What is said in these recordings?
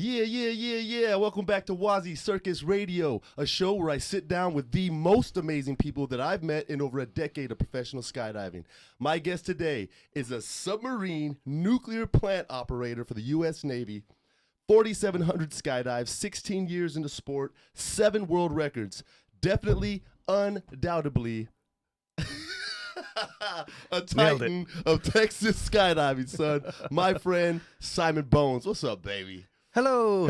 Yeah. Welcome back to WazzyCircus Radio, a show where I sit down with the most amazing people that I've met in over a decade of professional skydiving. My guest today is a submarine nuclear plant operator for the U.S. Navy, 4,700 skydives, 16 years in the sport, 7 world records. Definitely, undoubtedly, a titan of Texas skydiving, son. My friend, Simon Bones. What's up, baby? Hello.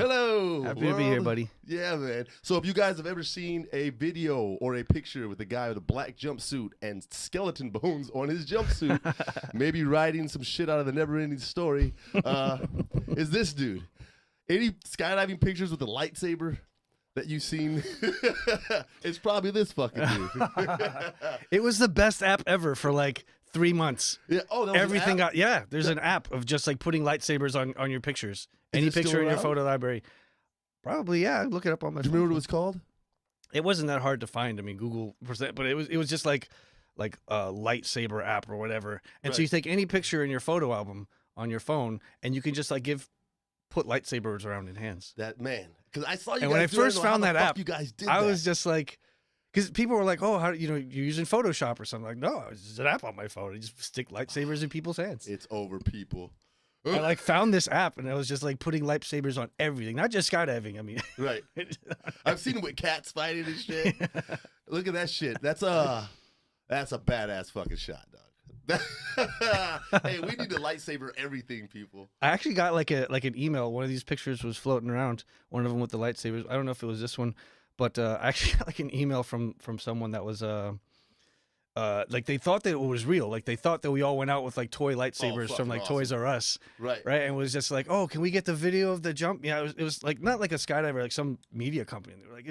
Happy to be here, buddy. Yeah, man. So if you guys have ever seen a video or a picture with a guy with a black jumpsuit and skeleton bones on his jumpsuit, maybe writing some shit out of the never-ending story, is this dude. Any skydiving pictures with a lightsaber that you've seen? It's probably this fucking dude. It was the best app ever for like 3 months. Yeah. Oh, that was everything an app? got there's an app of just like putting lightsabers on your pictures. Any picture in your photo library. Probably, yeah. Look it up on my phone. Do you remember what it was called? It wasn't that hard to find. I mean, Google percent, but it was just like a lightsaber app or whatever. And so you take any picture in your photo album on your phone and you can just like put lightsabers around in hands. That man. Because I saw you and guys when I first found that app, you guys did I was just like, because people were like, "Oh, how you're using Photoshop or something?" Like, no, it's an app on my phone. You just stick lightsabers in people's hands. It's over, people. I like found this app and I was just like putting lightsabers on everything, not just skydiving. I mean, right. I've seen it with cats fighting and shit. Look at that shit. That's a badass fucking shot, dog. Hey, we need to lightsaber everything, people. I actually got like an email. One of these pictures was floating around. One of them with the lightsabers. I don't know if it was this one, but I actually got like an email from someone that was like they thought that it was real. Like they thought that we all went out with like toy lightsabers from like awesome. Toys R Us. Right. And it was just like, "Oh, can we get the video of the jump?" Yeah, it was like not like a skydiver, like some media company. And they were like,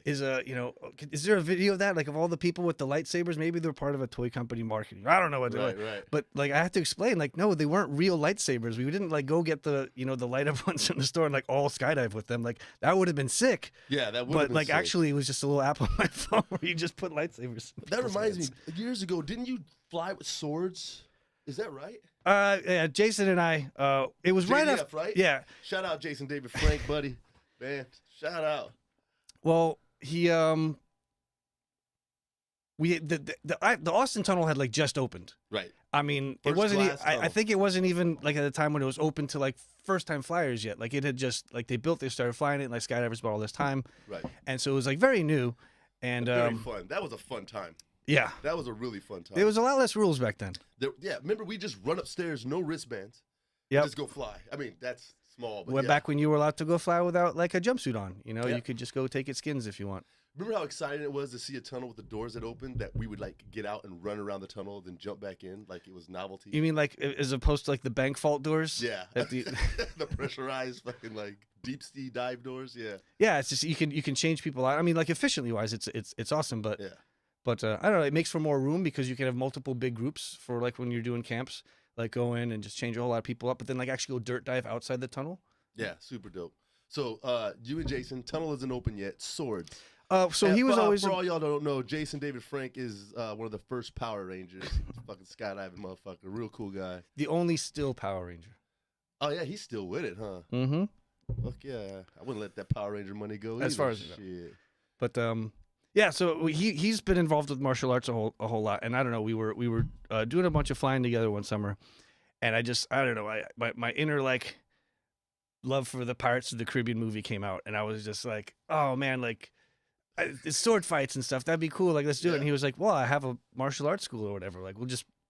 is there a video of that? Like of all the people with the lightsabers? Maybe they're part of a toy company marketing. I don't know what they're right. But like I had to explain, like, no, they weren't real lightsabers. We didn't like go get the the light up ones in the store and like all skydive with them. Like that would have been sick. Yeah, that would. But like sick. Actually, it was just a little app on my phone where you just put lightsabers. That reminds me, years ago, didn't you fly with swords? Is that right? Yeah, Jason and I. It was right after. Right? Yeah. Shout out Jason David Frank, buddy. Man, shout out. Well, he the Austin Tunnel had like just opened. Right. I mean, First it wasn't. I think it wasn't even like at the time when it was open to like first time flyers yet. Like it had just like they started flying it, and like skydivers bought all this time. Right. And so it was like very new, and very fun. That was a fun time. Yeah. That was a really fun time. There was a lot less rules back then. Remember we just run upstairs, no wristbands. Yeah. Just go fly. I mean, that's small, but back when you were allowed to go fly without like a jumpsuit on, you could just go take it skins if you want. Remember how exciting it was to see a tunnel with the doors that opened, that we would like get out and run around the tunnel, then jump back in like it was novelty? You mean like as opposed to like the bank vault doors? Yeah. The pressurized fucking like deep sea dive doors. Yeah. Yeah, it's just you can change people out. I mean, like efficiently wise, it's awesome, but yeah. But I don't know. It makes for more room because you can have multiple big groups for like when you're doing camps, like go in and just change a whole lot of people up, but then like actually go dirt dive outside the tunnel. Yeah, super dope. So you and Jason, tunnel isn't open yet. Swords. So he was always. For all y'all don't know, Jason David Frank is one of the first Power Rangers. Fucking skydiving motherfucker, real cool guy. The only still Power Ranger. Oh yeah, he's still with it, huh? Mm-hmm. Fuck yeah, I wouldn't let that Power Ranger money go. As far as shit. But yeah, so he's been involved with martial arts a whole lot, and I don't know. We were doing a bunch of flying together one summer, and I don't know. My inner like love for the Pirates of the Caribbean movie came out, and I was just like, oh man, like it's sword fights and stuff. That'd be cool. Like let's do it. And he was like, well, I have a martial arts school or whatever. Like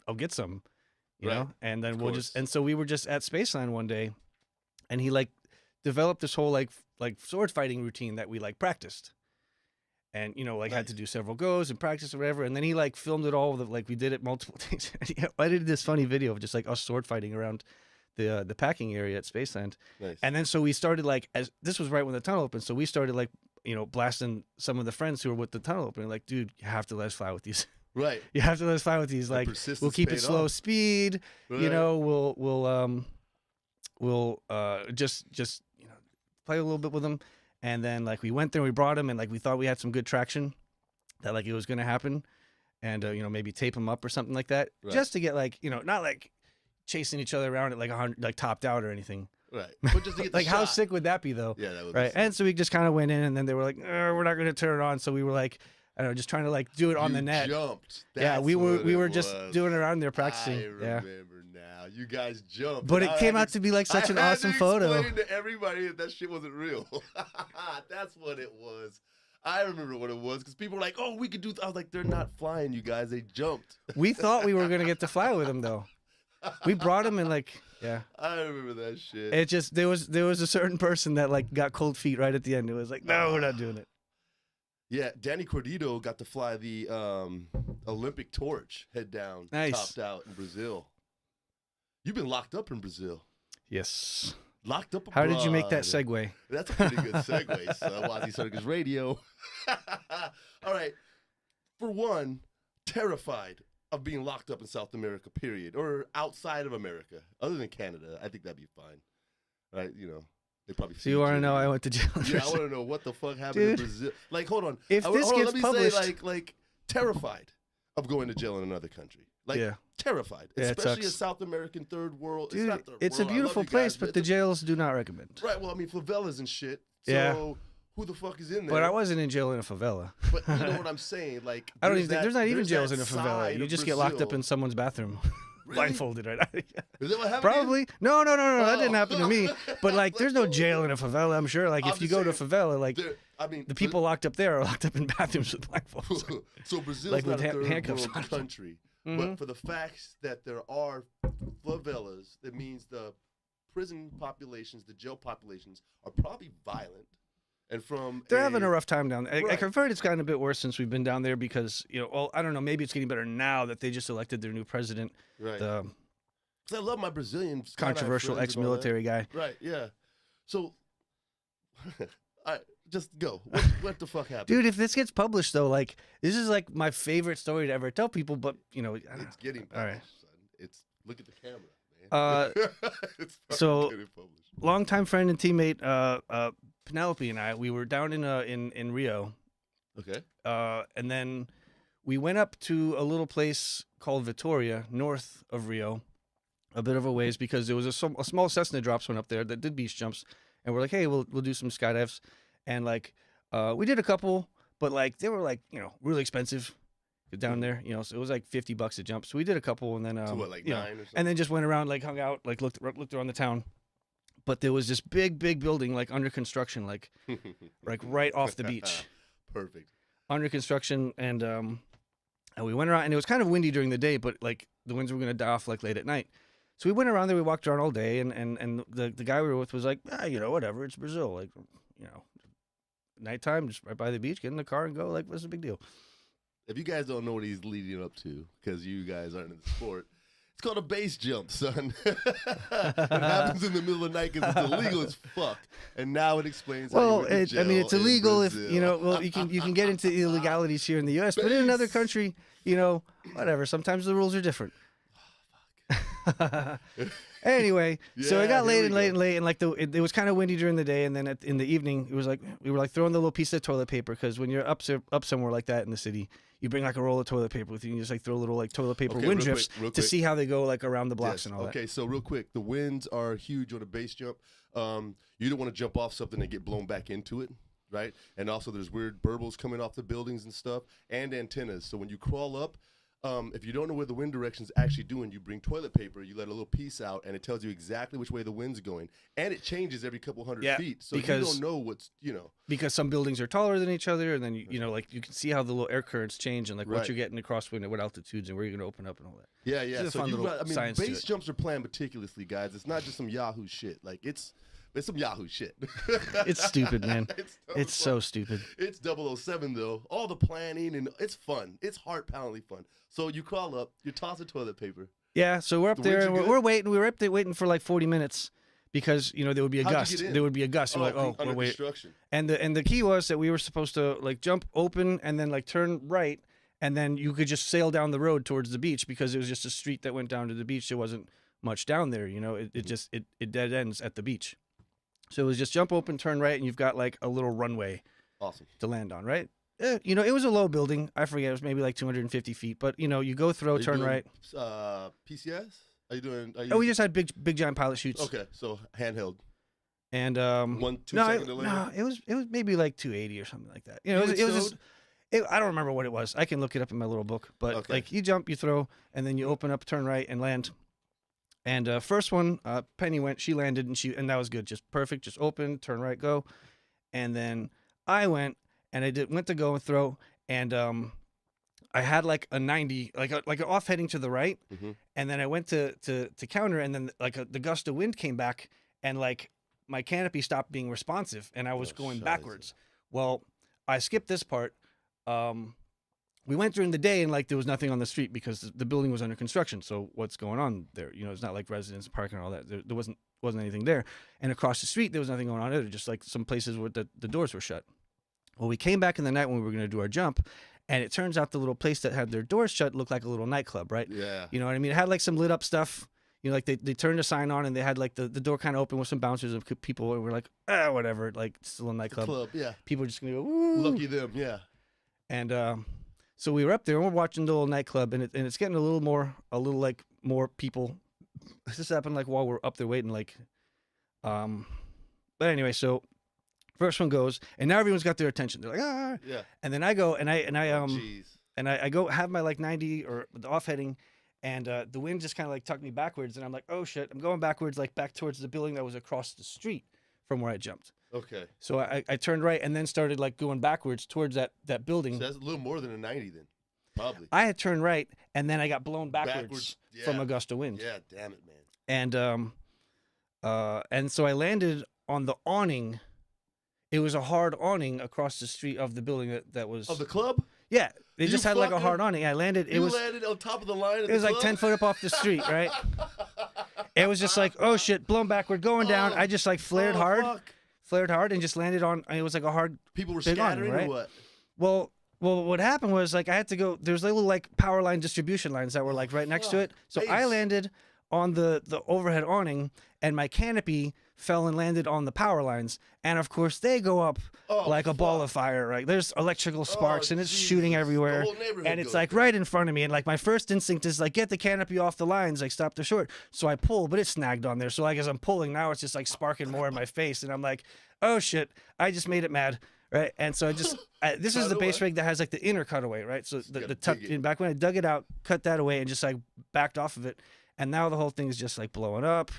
I'll get some, you know. And then so we were just at Spaceline one day, and he like developed this whole like sword fighting routine that we like practiced. And had to do several goes and practice or whatever, and then he like filmed it all. Like we did it multiple days. I did this funny video of just like us sword fighting around the packing area at Spaceland. Nice. And then so we started like this was right when the tunnel opened, so we started like blasting some of the friends who were with the tunnel opening. Like, dude, you have to let us fly with these. Right. You have to let us fly with these. Like we'll keep it slow speed. Right. We'll just play a little bit with them. And then like we went there, we brought him, and like we thought we had some good traction, that like it was gonna happen, and maybe tape him up or something like that, just to get like not like chasing each other around at like 100, like topped out or anything. Right. But just to get the Like, how shot. sick would that be, though? Yeah, that would Right. be And so we just kind of went in, and then they were like, we're not going to turn it on. So we were like, I don't know, just trying to like do it on the net. Jumped. Yeah, That's we what were it just was. doing it around there practicing. I remember now. You guys jumped. But And it I came had out to be like such I an had awesome to photo. explain to everybody that shit wasn't real. That's what it was. I remember what it was because people were like, "Oh, we could do." I was like, "They're not flying, you guys. They jumped." We thought we were going to get to fly with them, though. We brought them, and like, yeah. I remember that shit. It just there was a certain person that like got cold feet right at the end. It was like, no, we're not doing it. Yeah, Danny Cordito got to fly the Olympic torch head down, Nice. topped out in Brazil. You've been locked up in Brazil. Yes. Locked up. How did you make that abroad. segue? That's a pretty good segue. So WazzyCircus Radio. All right. For one, terrified of being locked up in South America, period, or outside of America, other than Canada. I think that'd be fine. Right? You know, they probably. So you want to know I went to jail? Yeah, I want to know what the fuck happened Dude. in Brazil. Like, hold on. If this hold on, gets let me published- say, like terrified of going to jail in another country. Like, Yeah. terrified, Yeah, it especially a sucks. South American third world. Dude, it's not third it's world. a I love beautiful you guys, place, but the it's jails do not recommend. right. Well, I mean, favelas and shit. So Yeah. who the fuck is in there? But I wasn't in jail in a favela. But you know what I'm saying? Like, I don't even think there's not even there's jails that in a favela. side You of just get locked up Brazil. in someone's bathroom, Really? blindfolded, right? Is that what happened? to you? Probably. No, that didn't Oh. happen to me. But like, there's no jail in a favela. I'm sure. Like, I'm if you just go to a saying, favela, like I mean, the people locked up there are locked up in bathrooms with blindfolds. so Brazil's like not with a third handcuffs world on. country, Mhm. but for the facts that there are favelas, that means the prison populations, the jail populations, are probably violent. And from They're having a rough time down there. Right. I've heard it's gotten a bit worse since we've been down there because, you know, well, I don't know, maybe it's getting better now that they just elected their new president, right. the 'Cause I love my Brazilian skydive controversial friends and all that. ex-military guy. Right. Yeah. So, all right, just go. What the fuck happened? Dude, if this gets published, though, like, this is like my favorite story to ever tell people, but, you know, I don't It's getting published, All right. son. It's look at the camera, man. Uh, it's fucking so- getting published. longtime friend and teammate Penelope and I, we were down in Rio, Okay. and then we went up to a little place called Vitoria, north of Rio, a bit of a ways because there was a small Cessna drops went up there that did beach jumps, and we're like, hey, we'll do some skydives, and we did a couple, but like they were like, you know, really expensive down there, you know, so it was like $50 a jump. So we did a couple, and then So what, like you know, 9 or something? and then just went around, like hung out, like looked around the town. But there was this big building like under construction, like right off the beach, Perfect. under construction, and we went around, and it was kind of windy during the day, but like the winds were gonna die off like late at night. So we went around there, we walked around all day, and the guy we were with was like, you know, whatever, it's Brazil, like, you know, nighttime, just right by the beach, get in the car and go, like, what's the big deal? If you guys don't know what he's leading up to, because you guys aren't in the sport, it's called a base jump, son. It happens in the middle of the night because it's illegal as fuck. And now it explains how you Well, went to jail it's in illegal if Brazil. you know. Well, you can get into illegalities here in the U.S., but in another Base. country, you know, whatever. Sometimes the rules are different. Anyway, so Yeah, it got here late we and go. late, and like it was kind of windy during the day, and then in the evening, it was like we were like throwing the little piece of toilet paper because when you're up somewhere like that in the city, you bring like a roll of toilet paper with you, and you just like throw little like toilet paper Okay, wind real drifts quick, real to quick. see how they go like around the blocks Yes. and all Okay, so real quick, the winds are huge on a base jump. You don't want to jump off something and get blown back into it, right? And also there's weird burbles coming off the buildings and stuff, and antennas. So when you crawl up, if you don't know where the wind direction's actually doing, you bring toilet paper, you let a little piece out, and it tells you exactly which way the wind's going. And it changes every couple hundred Yeah, feet. So you because- don't know what's, you know. because some buildings are taller than each other, and then you know, like you can see how the little air currents change and like what Right. you're getting across wind at what altitudes and where you're going to open up and all that. Yeah, It's yeah. a So fun you little got, I mean, science to base it. jumps are planned meticulously, guys. It's not just some Yahoo shit. Like it's some Yahoo shit. It's stupid, man. dumb It's as so fuck. stupid. It's 007 though. All the planning and it's fun. It's heart-poundingly fun. So you crawl up, you toss the toilet paper. Yeah, so we're up The there winds and are we're, good? we're waiting. We were up there waiting for like 40 minutes because you know there would be a How'd you gust. get in? There would be a gust. We're like, oh, under we're wait. construction. And the key was that we were supposed to like jump open and then like turn right, and then you could just sail down the road towards the beach because it was just a street that went down to the beach. There wasn't much down there, you know. It just it dead ends at the beach. So it was just jump open, turn right, and you've got like a little runway Awesome. to land on, right? You know, it was a low building. I forget, it was maybe like 250 feet, but you know, you go throw, Are you turn doing, right. PCS? Are you doing? Oh, we just had big giant pilot chutes. Okay, so handheld. And 1-2 second delay. No, it was maybe like 280 or something like that. You know, it was just. I don't remember what it was. I can look it up in my little book. But like you jump, you throw, and then you open up, turn right, and land. And first one, Penny went. She landed, and that was good, just perfect. Just open, turn right, go. And then I went, and I went to go and throw, and I had like a 90, like an off heading to the right, and then I went to counter, and then like the gust of wind came back, and like my canopy stopped being responsive, and I was going backwards. Well, I skipped this part. We went during the day, and like there was nothing on the street because the building was under construction. So what's going on there? You know, it's not like residents parking and all that. There wasn't anything there. And across the street, there was nothing going on either. Just like some places where the doors were shut. Well, we came back in the night when we were going to do our jump, and it turns out the little place that had their doors shut looked like a little nightclub, right? Yeah. You know what I mean? It had like some lit up stuff. You know, like they turned the sign on, and they had like the door kind of open with some bouncers of people, and we're like, whatever, like it's a little nightclub. Club, yeah. People are just gonna go, woo. Lucky them, yeah. And so we were up there, and we're watching the little nightclub, and it's getting a little like more people. This happened like while we're up there waiting, like, but anyway, so first one goes, and now everyone's got their attention. They're like, yeah. And then I go, and I Jeez. and I go have my like 90 or the off heading, and the wind just kind of like tucked me backwards, and I'm like, oh shit, I'm going backwards, like back towards the building that was across the street from where I jumped. Okay. So I turned right and then started like going backwards towards that building. So that's a little more than a 90 then, probably. I had turned right, and then I got blown backwards yeah. from a gust of wind. Yeah, damn it, man. And so I landed on the awning. It was a hard awning across the street of the building that was Of the club? Yeah, they just had like a hard awning. I landed. You landed on top of the line. It was like 10 foot up off the street, right? It was just like, oh shit, blown backward, going down. I just like flared hard, and just landed on. It was like a hard. People were big scattering, awning, right? or what? Well, what happened was like I had to go. There's little like power line distribution lines that were like right next to it. So I landed on the overhead awning, and my canopy fell and landed on the power lines, and of course they go up like a ball of fire, right? There's electrical sparks, and it's shooting everywhere, and it's like right in front of me, and like my first instinct is like get the canopy off the lines, like stop the short. So I pull, but it's snagged on there. So like as I'm pulling now, it's just like sparking more in my face, and I'm like, oh shit, I just made it mad, right? And so this is the base rig that has like the inner cutaway, right? So the tuck in back when I dug it out, cut that away, and just like backed off of it, and now the whole thing is just like blowing up.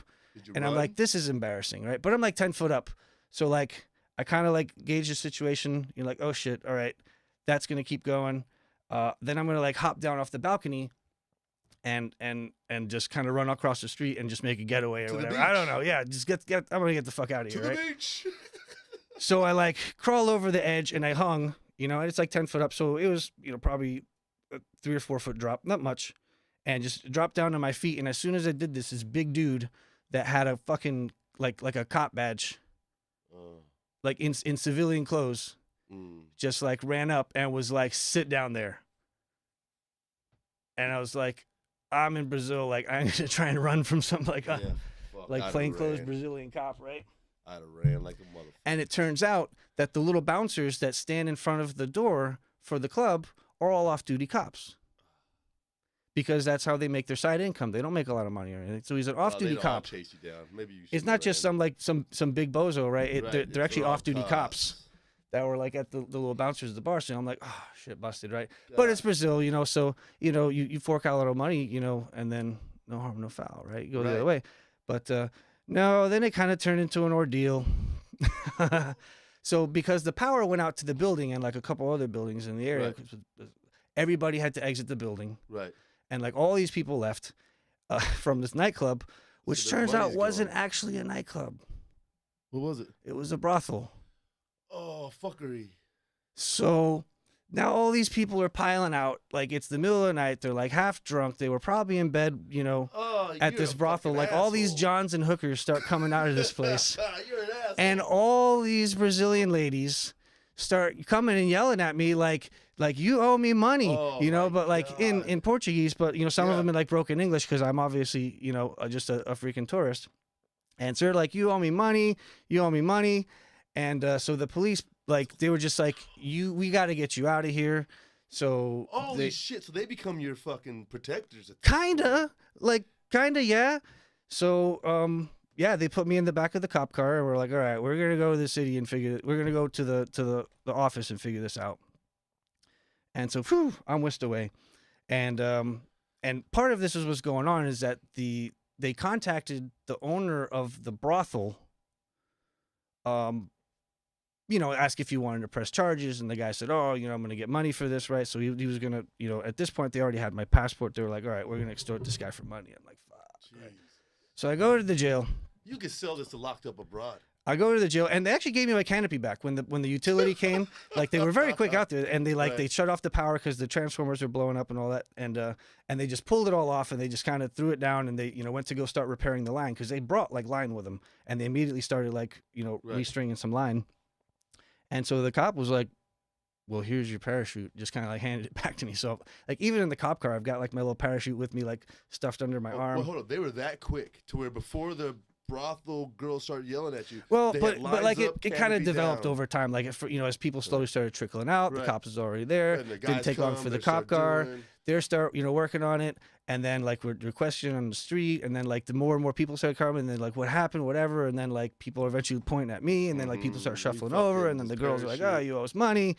And I'm like, this is embarrassing, right? But I'm like 10 foot up. So like, I kind of like gauge the situation. You're like, oh shit, all right, that's going to keep going. Then I'm going to like hop down off the balcony and just kind of run across the street and just make a getaway or whatever. I don't know. Yeah, just get, I'm going to get the fuck out of here, right? To the beach. So I like crawl over the edge and I hung, you know, and it's like 10 foot up. So it was, you know, probably a 3 or 4 foot drop, not much. And just dropped down to my feet. And as soon as I did this big dude that had a fucking like a cop badge, like in civilian clothes, just like ran up and was like, sit down there. And I was like, I'm in Brazil, like I'm gonna try and run from some like plainclothes Brazilian cop, right? I'd have ran like a motherfucker. And it turns out that the little bouncers that stand in front of the door for the club are all off-duty cops. Because that's how they make their side income. They don't make a lot of money or anything. So he's an off-duty cop. Chase you down. Maybe you it's not just some big bozo, right? They're actually off-duty cops that were like at the little bouncers at the bar. So I'm like, oh shit, busted, right? But it's Brazil, you know. So you know, you fork out a little money, you know, and then no harm, no foul, right? You go the other way. But no, then it kind of turned into an ordeal. So because the power went out to the building and like a couple other buildings in the area, everybody had to exit the building, right? And like all these people left from this nightclub, which turns out wasn't actually a nightclub. What was it? It was a brothel. Oh, fuckery. So now all these people are piling out. Like it's the middle of the night. They're like half drunk. They were probably in bed, you know, at this brothel. Like all these Johns and hookers start coming out of this place. You're an asshole. And all these Brazilian ladies start coming and yelling at me like you owe me money, you know, but like in Portuguese, but you know, some of them in like broken English because I'm obviously, you know, just a freaking tourist. And so they're like, you owe me money. And so the police, like, they were just like, we got to get you out of here. So holy shit! So they become your fucking protectors. Kinda like Kinda, yeah. So, yeah, they put me in the back of the cop car, and we're like, all right, we're gonna go to the city and we're gonna go to the office and figure this out. And so, phew, I'm whisked away, and part of this is what's going on is that they contacted the owner of the brothel, ask if he wanted to press charges, and the guy said, oh, I'm gonna get money for this, right? So he was gonna, at this point they already had my passport. They were like, all right, we're gonna extort this guy for money. I'm like, fuck. Right? So I go to the jail. You could sell this to Locked Up Abroad. I go to the jail, and they actually gave me my canopy back when the utility came. Like, they were very quick out there, and they shut off the power because the transformers were blowing up and all that, and they just pulled it all off, and they just kind of threw it down, and they went to go start repairing the line because they brought like line with them, and they immediately started restringing some line, and so the cop was like, well, here's your parachute, just kind of like handed it back to me. So like even in the cop car, I've got like my little parachute with me, like stuffed under my arm. Well, hold on, they were that quick to where before the brothel girls started yelling at you. Well, but like it kind of developed over time. Like as people slowly started trickling out, the cops was already there. Didn't take long for the cop car. They start working on it, and then like we're questioning on the street, and then like the more and more people started coming, and then like what happened, whatever, and then like people are eventually pointing at me, and then like people start shuffling over, and then the girls are like, oh, you owe us money.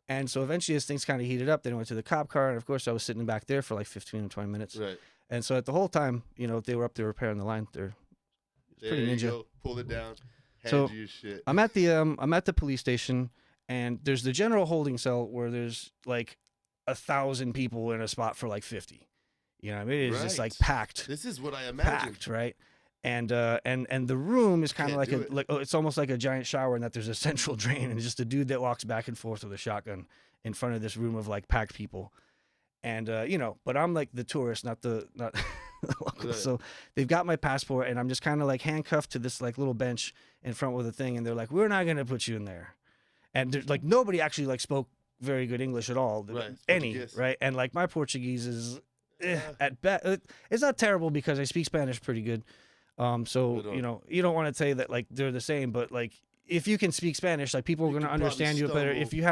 And so eventually as things kind of heated up, they went to the cop car, and of course I was sitting back there for like 15 or 20 minutes. Right. And so at the whole time, they were up there repairing the line. It's pretty ninja. You go. Pull it down. So you shit. I'm at the police station, and there's the general holding cell where there's like 1,000 people in a spot for like 50. I mean, it's just like packed. This is what I imagined. Packed, right? And the room is kind of like it's almost like a giant shower, in that there's a central drain, and just a dude that walks back and forth with a shotgun in front of this room of like packed people. And but I'm like the tourist, not the local. Right. So they've got my passport, and I'm just kind of like handcuffed to this like little bench in front with a thing, and they're like, we're not gonna put you in there. And there's like nobody actually like spoke very good English at all, right? And like my Portuguese is at best, it's not terrible because I speak Spanish pretty good. So you don't want to say that like they're the same, but like if you can speak Spanish, like people are going to understand you better. If you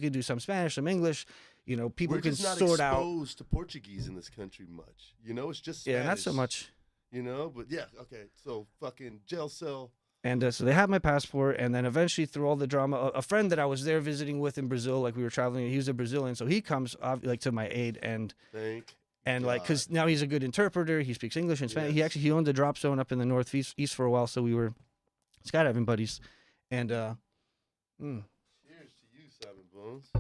can do some Spanish, some English, people can sort out. We're just not exposed to Portuguese in this country much. It's just Spanish. Yeah, not so much. But yeah, okay. So fucking jail cell. And so they have my passport, and then eventually through all the drama, a friend that I was there visiting with in Brazil, like we were traveling, he was a Brazilian, so he comes like to my aid and like, because now he's a good interpreter, he speaks English and Spanish. Yes. He owned a drop zone up in the northeast for a while, so we were skydiving buddies. And cheers to you, Simon Bones.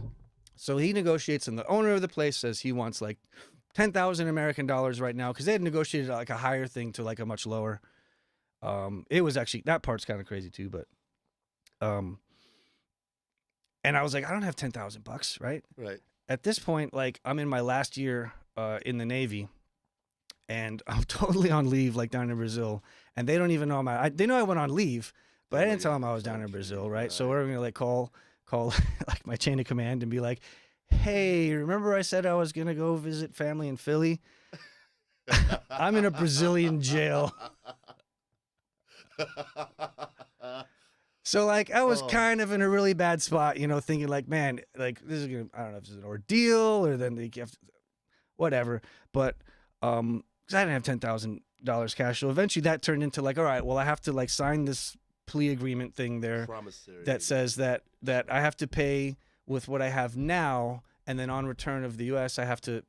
So he negotiates, and the owner of the place says he wants like 10,000 American dollars right now, because they had negotiated like a higher thing to like a much lower. It was actually, that part's kind of crazy too, but and I was like, I don't have $10,000, right? Right. At this point, like I'm in my last year in the Navy, and I'm totally on leave, like down in Brazil, and they don't even know they know I went on leave, but I didn't tell them I was down in Brazil, right? So we're gonna like call like my chain of command and be like, hey, remember I said I was gonna go visit family in Philly? I'm in a Brazilian jail. So like I was kind of in a really bad spot, thinking like, man, like this is gonna, I don't know if it's an ordeal or then you have to, whatever. But because I didn't have $10,000 cash, so eventually that turned into like, all right, well I have to like sign this plea agreement thing there that says that I have to pay with what I have now, and then on return of the U.S. I have to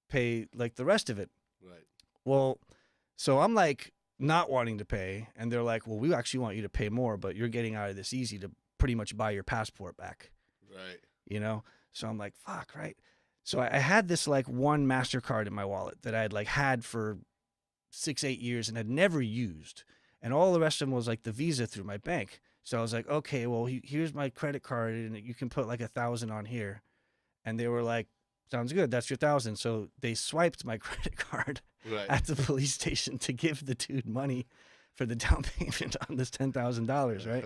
pay like the rest of it. Right. Well, so I'm like not wanting to pay, and they're like, well, we actually want you to pay more, but you're getting out of this easy to pretty much buy your passport back. Right. So I'm like, fuck, right? So I had this like one MasterCard in my wallet that I had like had for 6-8 years and had never used, and all the rest of them was like the Visa through my bank. So I was like, okay, well here's my credit card, and you can put like 1,000 on here. And they were like, sounds good, that's your 1,000. So they swiped my credit card at the police station to give the dude money for the down payment on this $10,000, right?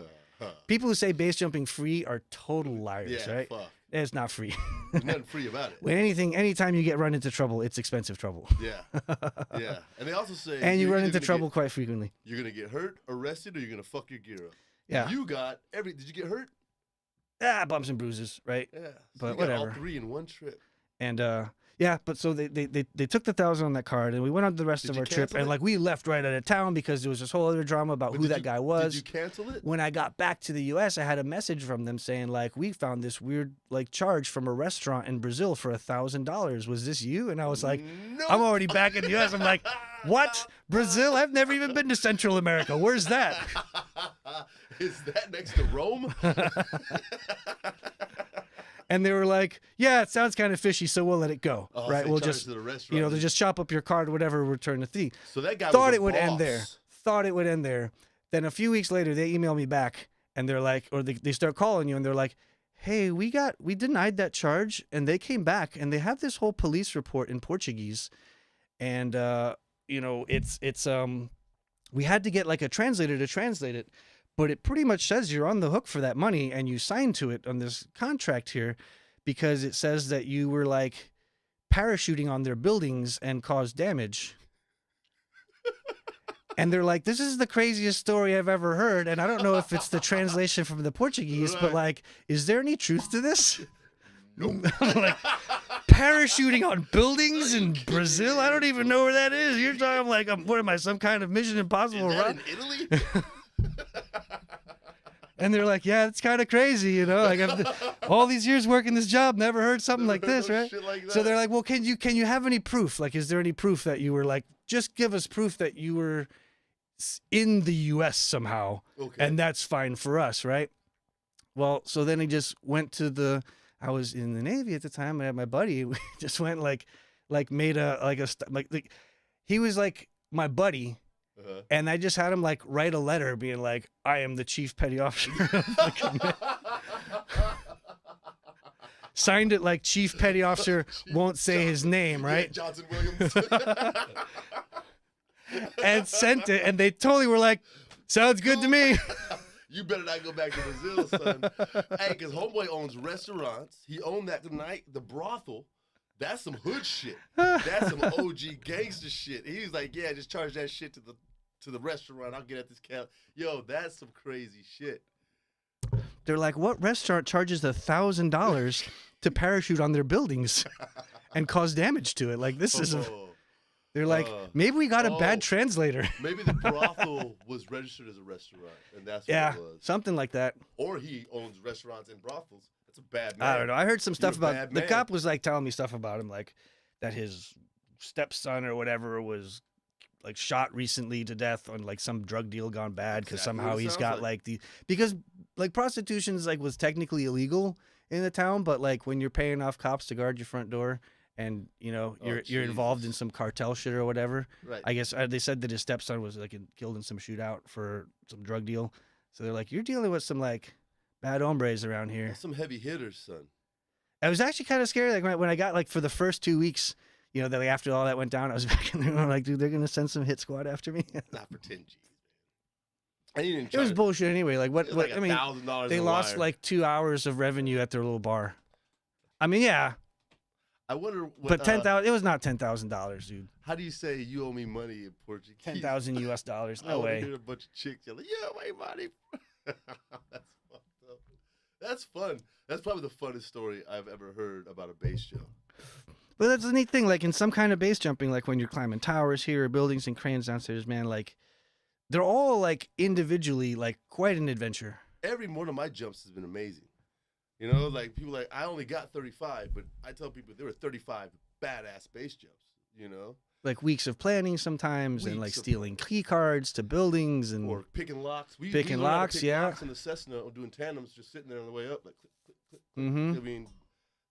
People who say base jumping free are total liars, right? Fuck. It's not free. There's nothing free about it. Anytime you get run into trouble, it's expensive trouble. Yeah. Yeah. And they also say, and you run into trouble quite frequently. You're gonna get hurt, arrested, or you're gonna fuck your gear up. Yeah. Did you get hurt? Bumps and bruises, right? Yeah. So but you got whatever. all three in one trip. And Yeah, but so they took the 1,000 on that card, and we went on the rest Did of you our trip, cancel and it? like we left right out of town because there was this whole other drama about But who did that you- guy was. Did you cancel it? When I got back to the U.S., I had a message from them saying like, we found this weird like charge from a restaurant in Brazil for $1,000. Was this you? And I was like, Nope. I'm already back in the U.S. I'm like, what? Brazil? I've never even been to Central America. Where's that? Is that next to Rome? And they were like, yeah, it sounds kind of fishy, so we'll let it go. Oh, Right? so We'll charge just, to the restaurant. they'll just chop up your card or whatever, return the fee. So that guy Thought was a it would end boss. there. Thought it would end there. Then a few weeks later, they email me back and they're like, or they start calling you and they're like, hey, we denied that charge. And they came back and they have this whole police report in Portuguese. And, we had to get like a translator to translate it. But it pretty much says you're on the hook for that money and you signed to it on this contract here because it says that you were like parachuting on their buildings and caused damage. And they're like, this is the craziest story I've ever heard. And I don't know if it's the translation from the Portuguese, but like, is there any truth to this? Nope. Like, parachuting on buildings in Brazil? I don't even know where that is. You're talking like, what am I, some kind of Mission Impossible Is that run? in Italy? And they're like, yeah, it's kind of crazy, you know. Like all these years working this job, never heard something like Never heard this, no right? shit like So that. they're like, well, can you have any proof? Like, is there any proof that you were like, just give us proof that you were in the U.S. somehow, Okay. and that's fine for us, right? Well, so then he just went to I was in the Navy at the time. I had my buddy. We just went like made he was like my buddy. Uh-huh. And I just had him like write a letter being like, I am the chief petty officer of the command. Signed it like chief petty officer, won't say his name, right? Yeah, Johnson Williams. And sent it. And they totally were like, sounds good to me. You better not go back to Brazil, son. Hey, because homeboy owns restaurants. He owned that tonight, the brothel. That's some hood shit. That's some OG gangster shit. He was like, yeah, just charge that shit to the restaurant. I'll get at this cat. Yo, that's some crazy shit. They're like, what restaurant charges $1,000 to parachute on their buildings and cause damage to it? Like, this is they're like, maybe we got a bad translator. Maybe the brothel was registered as a restaurant, and that's what Yeah, it was. something like that. Or he owns restaurants and brothels. That's a bad man. I don't know. I heard some stuff You're a about bad the man. cop was like telling me stuff about him, like that his stepson or whatever was like shot recently to death on like some drug deal gone bad because Exactly somehow what it he's sounds got like. because like prostitution's like was technically illegal in the town, but like when you're paying off cops to guard your front door and you know you're involved in Jesus. some cartel shit or whatever. Right. I guess they said that his stepson was like killed in some shootout for some drug deal. So they're like, you're dealing with some like bad hombres around here. That's some heavy hitters, son. I was actually kind of scared. Like when I got like for the first 2 weeks, you know, that like after all that went down, I was back in there and I'm like, dude, they're gonna send some hit squad after me. Not for 10 G's. And he didn't It was charge- bullshit anyway. Like what? It was like I mean, $1,000 they a lost wire. like 2 hours of revenue at their little bar. I mean, yeah, I wonder what, but $10,000. It was not $10,000, dude. how do you say you owe me money in Portuguese? $10,000 US dollars. I No wanna way. hear a bunch of chicks yelling, "You owe me money." That's fucked up. That's fun. That's probably the funnest story I've ever heard about a base jump. But that's the neat thing. Like in some kind of base jumping, like when you're climbing towers here or buildings and cranes downstairs, man, like they're all like individually like quite an adventure. Every one of my jumps has been amazing. You know, like people like I only got 35, but I tell people there were 35 badass base jumps. You know, Like weeks of planning sometimes and like Weeks of- stealing key cards to buildings and or picking locks. We Picking learned how to locks, pick yeah. locks in the Cessna or doing tandems, just sitting there on the way up, like click, click, click, click. Mhm. I mean,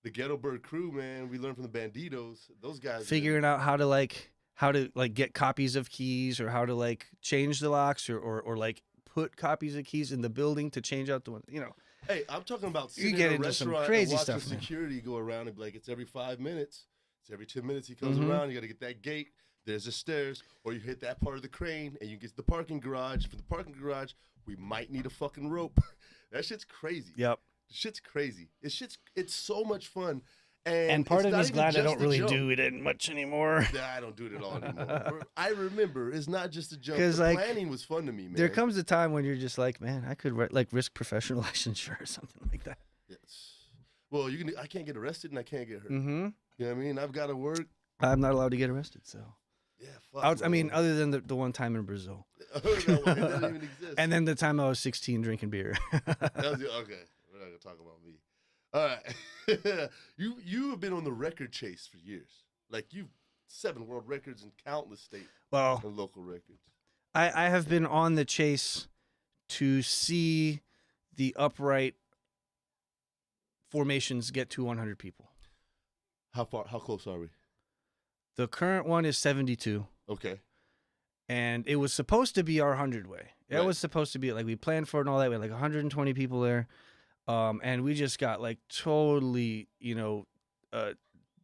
the Ghetto Bird crew, man. We learned from the Banditos. Those guys figuring out how to get copies of keys or how to like change the locks or like put copies of keys in the building to change out the one, you know. Hey, I'm talking about You sitting get in a into some restaurant crazy and watching stuff, man. security go around and be like, it's every 5 minutes. It's every 10 minutes he comes Mhm. around. You got to get that gate. There's the stairs. Or you hit that part of the crane and you get to the parking garage. From the parking garage, we might need a fucking rope. That shit's crazy. Yep. Shit's crazy. It's so much fun. And, And part it's of not me's even glad I just don't the really jump. do it much anymore. Nah, I don't do it at all anymore. I remember it's not just the jump. 'Cause, The like, planning was fun to me, man. There comes a time when you're just like, man, I could like risk professional licensure or something like that. Yes. Well, I can't get arrested and I can't get hurt. Mm-hmm. You know what I mean? I've got to work. I'm not allowed to get arrested, so. Yeah, fuck. I mean, other than the one time in Brazil. No, it doesn't even exist. And then the time I was 16 drinking beer. Okay, we're not gonna talk about me. All right, you have been on the record chase for years. Like you've 7 world records and countless state and local records. I have been on the chase to see the upright formations get to 100 people. How close are we? The current one is 72. Okay. And it was supposed to be our 100 way. It was supposed to be like we planned for it and all that. We had like 120 people there. And we just got like totally,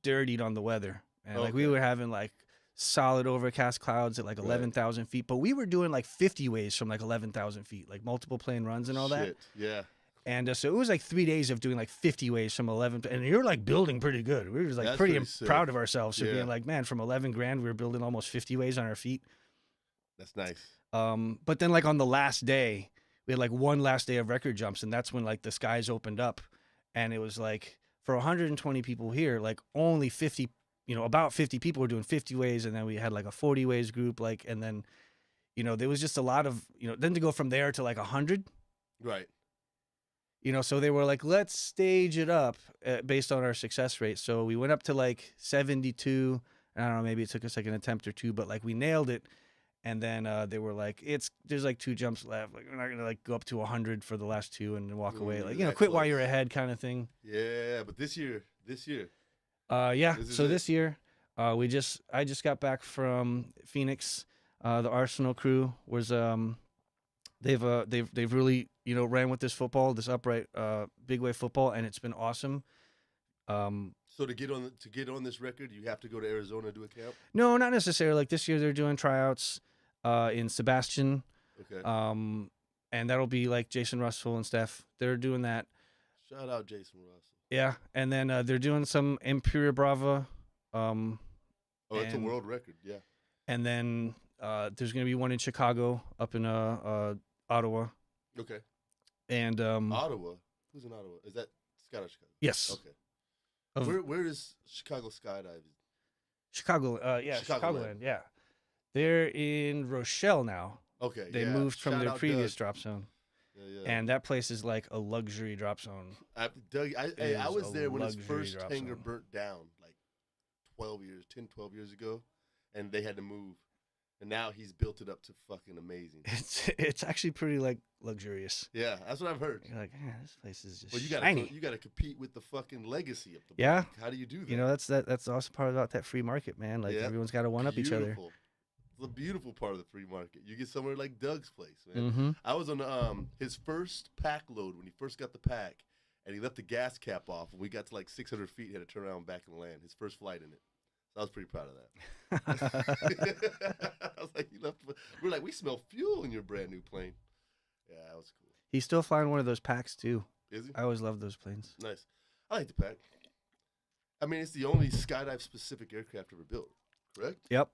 dirtied on the weather. And like we were having like solid overcast clouds at like 11,000 feet. But we were doing like 50 ways from like 11,000 feet, like multiple plane runs and all that. Yeah. And so it was like 3 days of doing like 50 ways from 11. And you're like building pretty good. We were just like pretty proud of ourselves for being like, man, from 11 grand, we were building almost 50 ways on our feet. That's nice. But then like on the last day, we had like one last day of record jumps. And that's when like the skies opened up. And it was like for 120 people here, like only 50, about 50 people were doing 50 ways. And then we had like a 40 ways group. Like, and then, there was just a lot of, then to go from there to like 100. Right. So they were like, let's stage it up based on our success rate. So we went up to like 72. I don't know, maybe it took us like an attempt or two, but like we nailed it. And then they were like, there's like 2 jumps left. Like we're not gonna like go up to 100 for the last 2 and then walk away. Like quit while you're ahead kind of thing. Yeah, but this year. Yeah. So this year, I just got back from Phoenix. The Arsenal crew was they've really ran with this upright big wave football, and it's been awesome. So to get on this record, you have to go to Arizona to do a camp? No, not necessarily. Like this year, they're doing tryouts in Sebastian. Okay. And that'll be like Jason Russell and Steph. They're doing that. Shout out Jason Russell. Yeah, and then they're doing some Imperial Brava. It's a world record. Yeah. And then there's gonna be one in Chicago, up in Ottawa. Okay. And Ottawa. Who's in Ottawa? Is that Chicago? Yes. Okay. Where does Chicago skydive? Chicago, Chicagoland, yeah. They're in Rochelle now. Okay. They moved from their previous drop zone. Yeah. And that place is like a luxury drop zone. I was there when his first hangar burnt down like 12 years ago, and they had to move. And now he's built it up to fucking amazing. It's actually pretty like luxurious. Yeah, that's what I've heard. You're like, this place is just well, shiny. You got to compete with the fucking legacy of the yeah. How do you do that? That's also part about that free market, man. Like everyone's got to one up each other. It's a beautiful part of the free market. You get somewhere like Doug's place, man. Mm-hmm. I was on his first pack load when he first got the pack, and he left the gas cap off. And we got to like 600 feet, he had to turn around back and land. His first flight in it. So I was pretty proud of that. I was like, we're like, we smell fuel in your brand new plane. Yeah, that was cool. He's still flying one of those packs too. Is he? I always loved those planes. Nice. I like the pack. I mean, it's the only skydive specific aircraft ever built, correct? Yep.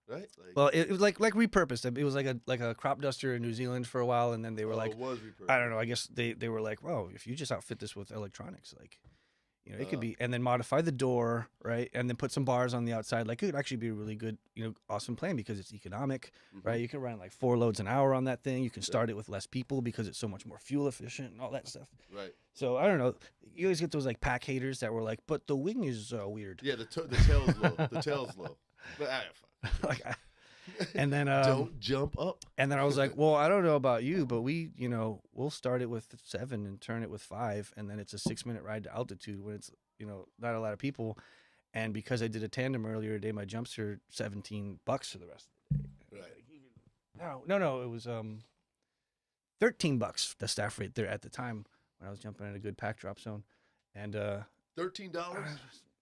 Right? Well, it was like repurposed. It was like a crop duster in New Zealand for a while, and then they were it was repurposed. I don't know. I guess they were like, well, if you just outfit this with electronics, like, it could be, and then modify the door, right, and then put some bars on the outside. Like, it could actually be a really good, awesome plane because it's economic, right? You can run like 4 loads an hour on that thing. You can start it with less people because it's so much more fuel efficient and all that stuff. Right. So I don't know. You always get those like pack haters that were like, but the wing is weird. Yeah, the tail's low. The tail's low. But and then don't jump up. And then I was like, well, I don't know about you, but we'll start it with 7 and turn it with 5, and then it's a 6-minute ride to altitude when it's not a lot of people. And because I did a tandem earlier today, my jumps are $17 for the rest of the day. Right. No, it was $13 the staff rate there at the time when I was jumping in a good pack drop zone, and $13.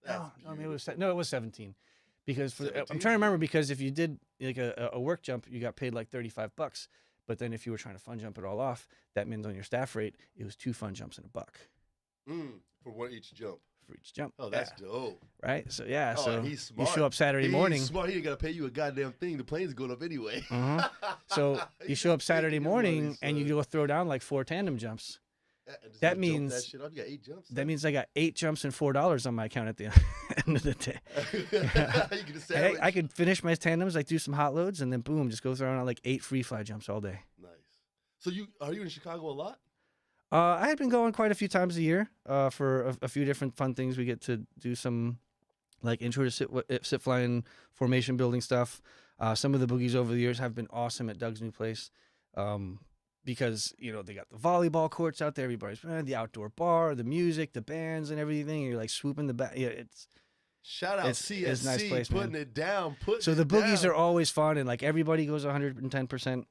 It was 17. Because I'm trying to remember, because if you did like a work jump, you got paid like $35. But then if you were trying to fun jump it all off, that means on your staff rate, it was 2 fun jumps and $1. For each jump. For each jump. Oh, that's dope. Right? So, yeah. So he's smart. You show up Saturday morning. He's smart. He ain't got to pay you a goddamn thing. The plane's going up anyway. So you show up Saturday morning and you go throw down like 4 tandem jumps. Just That jump means that shit off. You got 8 jumps. that means I got 8 jumps and $4 on my account at the end of the day. You get a sandwich. I could finish my tandems, like do some hot loads, and then boom, just go throw on like 8 free fly jumps all day. Nice. So are you in Chicago a lot? I had been going quite a few times a year for a few different fun things. We get to do some like intro to sit flying formation building stuff. Some of the boogies over the years have been awesome at Doug's new place. Because, you know, they got the volleyball courts out there. Everybody's the outdoor bar, the music, the bands and everything. And you're like swooping the back. Yeah, Shout out CSC, it's a nice place, putting man. it down. So the boogies are always fun, and like everybody goes 110%.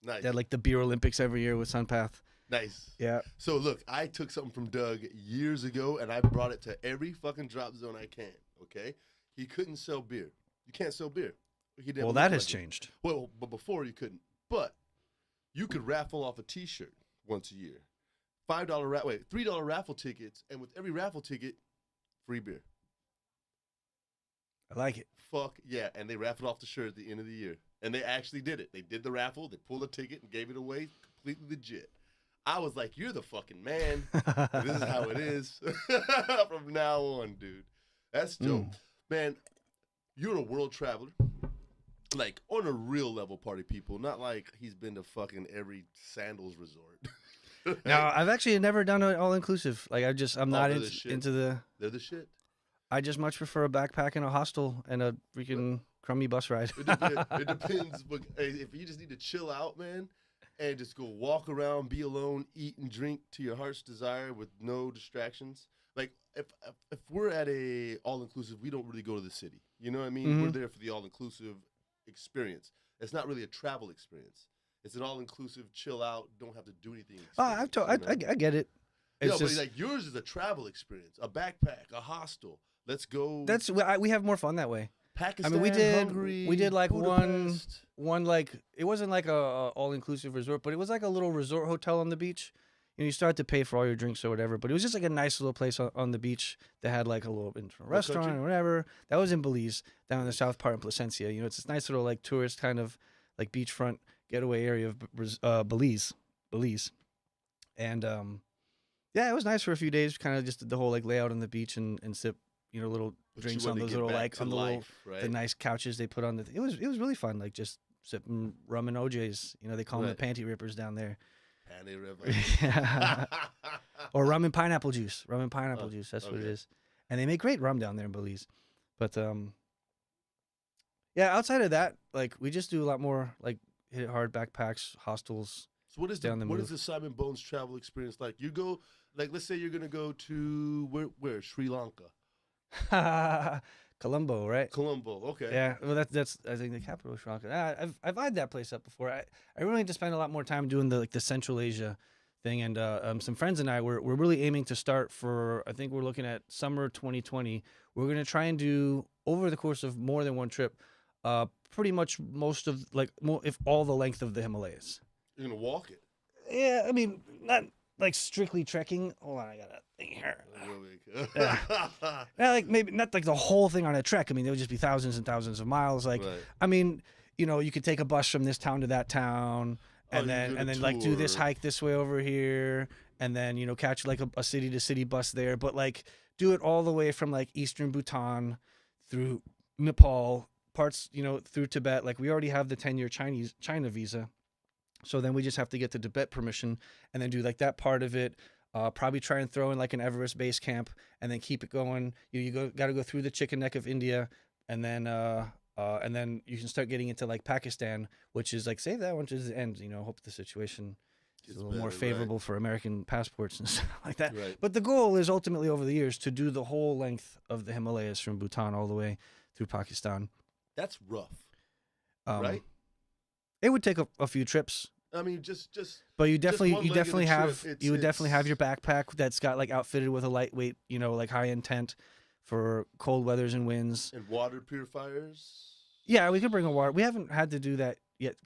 Nice. They had like the beer Olympics every year with Sunpath. Nice. Yeah. So look, I took something from Doug years ago, and I brought it to every fucking drop zone I can. Okay. He couldn't sell beer. You can't sell beer. Well, that has changed. Well, but before you couldn't. But you could raffle off a T-shirt once a year. $3 raffle tickets, and with every raffle ticket, free beer. I like it. Fuck yeah. And they raffled off the shirt at the end of the year. And they actually did it. They did the raffle. They pulled a ticket and gave it away. Completely legit. I was like, you're the fucking man. This is how it is from now on, dude. That's dope. Man, you're a world traveler. Like, on a real level, party people. Not like he's been to fucking every sandals resort. Now, I've actually never done an all-inclusive. Like, I'm not into the... They're the shit. I just much prefer a backpack and a hostel and a freaking crummy bus ride. It depends. But if you just need to chill out, man, and just go walk around, be alone, eat and drink to your heart's desire with no distractions. Like, if we're at a all-inclusive, we don't really go to the city. You know what I mean? Mm-hmm. We're there for the all-inclusive experience. It's not really a travel experience. It's an all-inclusive, chill out, don't have to do anything. I get it. It's but like yours is a travel experience, a backpack, a hostel. Let's go. We have more fun that way. Pakistan, I mean, Hungary, we did like Budapest. one like it wasn't like a all-inclusive resort, but it was like a little resort hotel on the beach. You know, you start to pay for all your drinks or whatever, but it was just like a nice little place on the beach that had like a little restaurant or whatever. That was in Belize, down in the south part in Placencia. You know, it's this nice little like tourist kind of like beachfront getaway area of Belize. And yeah, it was nice for a few days. Kind of just did the whole like layout on the beach and sip, you know, little drinks on those little like on the little the nice couches they put on the. It was really fun. Like just sipping rum and OJs. You know, they call them the panty rippers down there. Panty rippers. Or rum and pineapple juice. Rum and pineapple juice. That's what it is. And they make great rum down there in Belize. But yeah, outside of that, like we just do a lot more like hit it hard backpacks, hostels. So what is the Simon Bones travel experience like? You go, like, let's say you're gonna go to where Sri Lanka, Colombo, right? Colombo, okay. Yeah, well that's I think the capital of Sri Lanka. I've eyed that place up before. I really need to spend a lot more time doing the Central Asia thing, and some friends and I we're really aiming to start for. I think we're looking at summer 2020. We're gonna try and do over the course of more than one trip, pretty much most of if all the length of the Himalayas. You're gonna walk it. Yeah, I mean, not like strictly trekking. Hold on, I got a thing here. Yeah, like maybe not like the whole thing on a trek. I mean, there would just be thousands and thousands of miles. Like, I mean, you know, you could take a bus from this town to that town, and then like do this hike this way over here, and then you know catch like a city to city bus there. But like do it all the way from like eastern Bhutan through Nepal, parts you know through Tibet. Like we already have the 10-year China visa. So then we just have to get the Tibet permission and then do like that part of it. Probably try and throw in like an Everest base camp and then keep it going. You got to go through the chicken neck of India and then you can start getting into like Pakistan, which is like save that one to the end. You know, hope the situation is a little more favorable for American passports and stuff like that. Right. But the goal is ultimately over the years to do the whole length of the Himalayas from Bhutan all the way through Pakistan. That's rough, right? It would take a few trips. I mean, just. But you definitely have your backpack that's got like outfitted with a lightweight, you know, like high end tent for cold weathers and winds. And water purifiers. Yeah, we could bring a water. We haven't had to do that yet.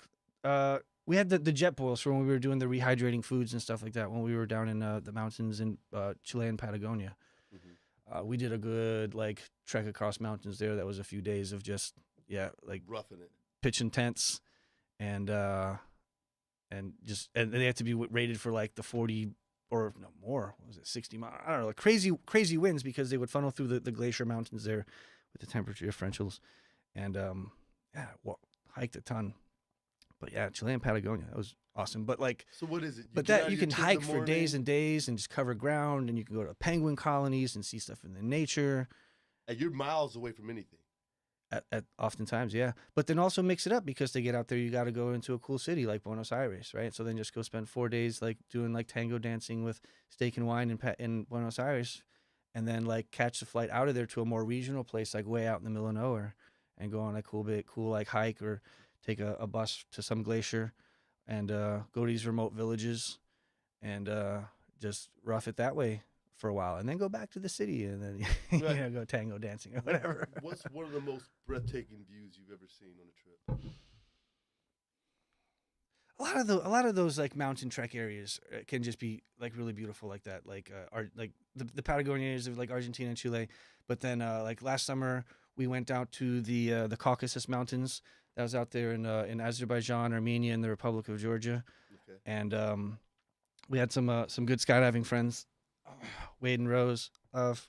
We had the jet boils for when we were doing the rehydrating foods and stuff like that when we were down in the mountains in Chile and Patagonia. Mm-hmm. We did a good like trek across mountains there. That was a few days of just like roughing it, pitching tents, and they have to be rated for like the 40 or no more. What was it, 60 miles? I don't know, like crazy winds because they would funnel through the glacier mountains there with the temperature differentials. And yeah, well, hiked a ton. But yeah, Chilean Patagonia, that was awesome. But like, So what is it? you can hike for days and days and just cover ground, and you can go to penguin colonies and see stuff in the nature. And you're miles away from anything. At oftentimes, yeah. But then also mix it up because to get out there, you got to go into a cool city like Buenos Aires, right? So then just go spend 4 days like doing like tango dancing with steak and wine in Buenos Aires, and then like catch the flight out of there to a more regional place like way out in the middle of nowhere, and go on a cool like hike or take a bus to some glacier, and go to these remote villages, and just rough it that way for a while, and then go back to the city, and then Right. go tango dancing or whatever. What's one of the most breathtaking views you've ever seen on a trip? A lot of those like mountain trek areas can just be like really beautiful like that, like the Patagonia areas of like Argentina and Chile. But then like last summer we went out to the Caucasus Mountains. That was out there in Azerbaijan, Armenia, and the Republic of Georgia. Okay. And we had some good skydiving friends, Wade and Rose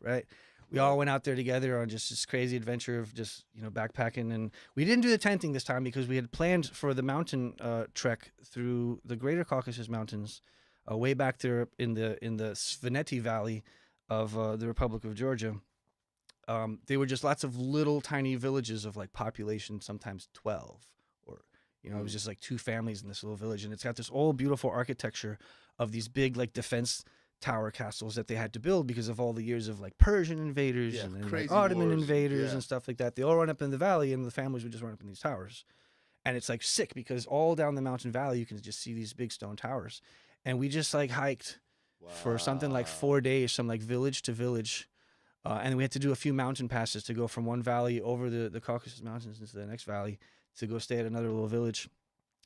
right. We all went out there together on just this crazy adventure of just backpacking, and we didn't do the tenting this time because we had planned for the mountain trek through the Greater Caucasus Mountains, way back there in the Svaneti Valley of the Republic of Georgia. They were just lots of little tiny villages of like population, sometimes 12, or it was just like 2 families in this little village, and it's got this old beautiful architecture of these big like defense tower castles that they had to build because of all the years of like Persian invaders and then, like, Ottoman wars, invaders and stuff like that. They all run up in the valley, and the families would just run up in these towers. And it's like sick because all down the mountain valley you can just see these big stone towers. And we just like hiked for something like 4 days, some like village to village. And we had to do a few mountain passes to go from one valley over the Caucasus Mountains into the next valley to go stay at another little village.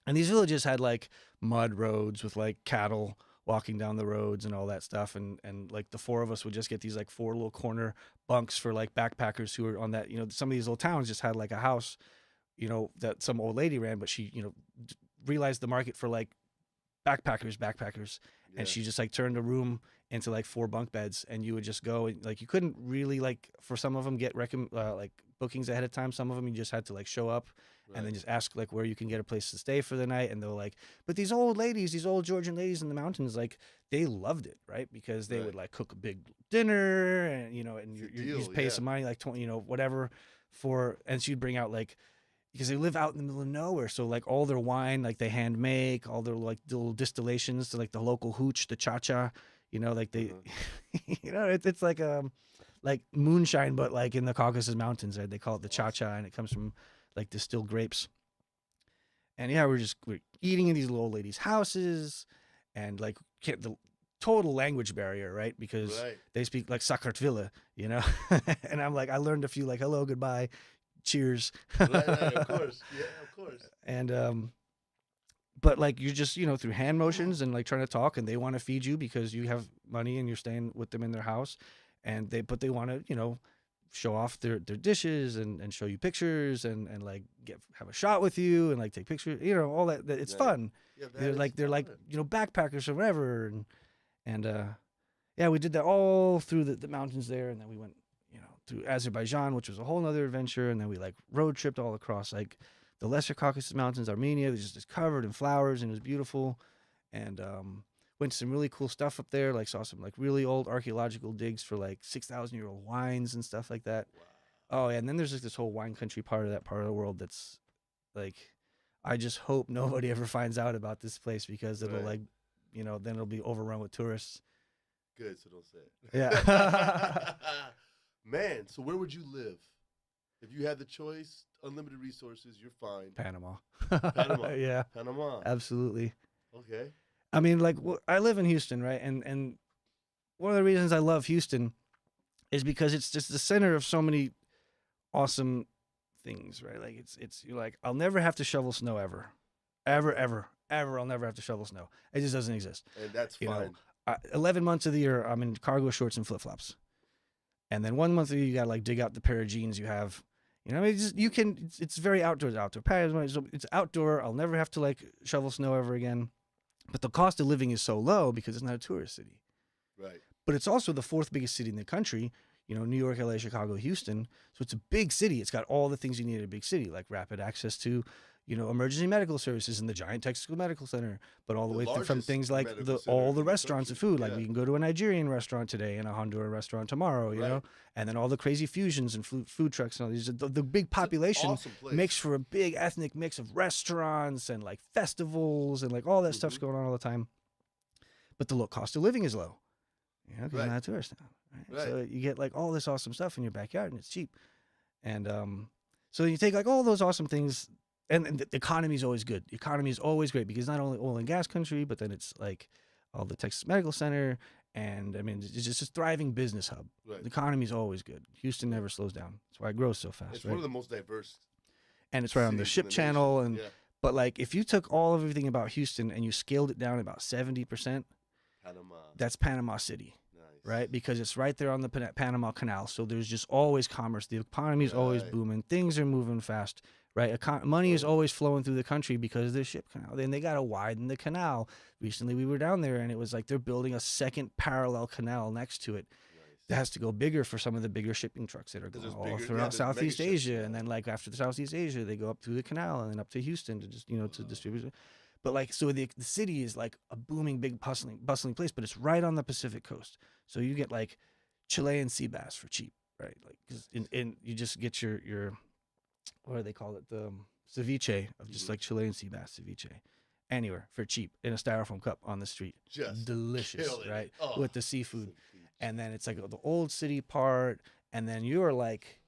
And these villages had like mud roads with like cattle walking down the roads and all that stuff, and like the 4 of us would just get these like 4 little corner bunks for like backpackers who were on that. Some of these little towns just had like a house that some old lady ran, but she realized the market for like backpackers, and she just like turned a room into like 4 bunk beds, and you would just go, and like you couldn't really like, for some of them, get like bookings ahead of time. Some of them you just had to like show up and then just ask like where you can get a place to stay for the night. And they're like, but these old Georgian ladies in the mountains, like they loved it, right? Because they would like cook a big dinner, and and you just pay some money, like 20, whatever for, and she'd bring out like, because they live out in the middle of nowhere, so like all their wine, like they hand make all their like little distillations to like the local hooch, the cha-cha, like they, it's like moonshine, but like in the Caucasus Mountains, right? They call it the cha-cha, and it comes from like distilled grapes. And yeah, we're eating in these little ladies' houses, and like the total language barrier, right? Because they speak like Sakartvila, and I'm like, I learned a few like hello, goodbye, cheers. Right, of course. Yeah, of course. And but like you're just through hand motions and like trying to talk, and they want to feed you because you have money and you're staying with them in their house, and they want to show off their dishes and show you pictures and like have a shot with you and like take pictures, all that. It's fun. Yeah, they're like backpackers or whatever, and yeah, we did that all through the mountains there, and then we went through Azerbaijan, which was a whole nother adventure, and then we like road tripped all across like the Lesser Caucasus Mountains, Armenia. It was just covered in flowers, and it was beautiful, and went to some really cool stuff up there, like saw some like really old archaeological digs for like 6,000-year-old wines and stuff like that. Wow. Oh yeah, and then there's like this whole wine country part of the world that's like, I just hope nobody ever finds out about this place, because it'll like, then it'll be overrun with tourists. Good, so don't say it. Yeah. Man, so where would you live? If you had the choice, unlimited resources, you're fine. Panama. Panama. Yeah. Panama. Absolutely. Okay. I mean, like, I live in Houston, right? And one of the reasons I love Houston is because it's just the center of so many awesome things, right? Like, you're like, I'll never have to shovel snow ever. Ever. I'll never have to shovel snow. It just doesn't exist. And that's fine. 11 months of the year, I'm in cargo shorts and flip-flops. And then 1 month of the year, you got to like dig out the pair of jeans you have. It's very outdoor. It's outdoor. I'll never have to like shovel snow ever again. But the cost of living is so low because it's not a tourist city. Right. But it's also the fourth biggest city in the country. New York, LA, Chicago, Houston. So it's a big city. It's got all the things you need in a big city, like rapid access to, emergency medical services and the giant Texas Medical Center, but all the way through from things like all the restaurants and food. Like we can go to a Nigerian restaurant today and a Honduran restaurant tomorrow, you know, and then all the crazy fusions and food trucks and all these. The big population awesome makes for a big ethnic mix of restaurants and like festivals and like all that stuff's going on all the time. But the low cost of living is low, because you're not a tourist now. Right? So you get like all this awesome stuff in your backyard and it's cheap. And so you take like all those awesome things, and the economy is always good. The economy is always great because not only oil and gas country, but then it's like all the Texas Medical Center. And I mean, it's just a thriving business hub. Right. The economy is always good. Houston never slows down. That's why it grows so fast. It's one of the most diverse. And it's right on the ship channel. And but like if you took all of everything about Houston and you scaled it down about 70%, Panama. That's Panama City. Right, because it's right there on the Panama Canal, so there's just always commerce. The economy is always booming. Things are moving fast, right? Money is always flowing through the country because of the ship canal. Then they got to widen the canal. Recently, we were down there, and it was like they're building a second parallel canal next to it. That has to go bigger for some of the bigger shipping trucks that are going all throughout Southeast Asia, and then like after the Southeast Asia, they go up through the canal and then up to Houston to just to distribute. But like, so the city is like a booming, big, bustling place, but it's right on the Pacific coast. So you get like Chilean sea bass for cheap, right? Like, cause you just get your what do they call it? The ceviche of just like Chilean sea bass ceviche, anywhere for cheap in a styrofoam cup on the street. Just delicious, right? With the seafood, and then it's like the old city part, and then you're like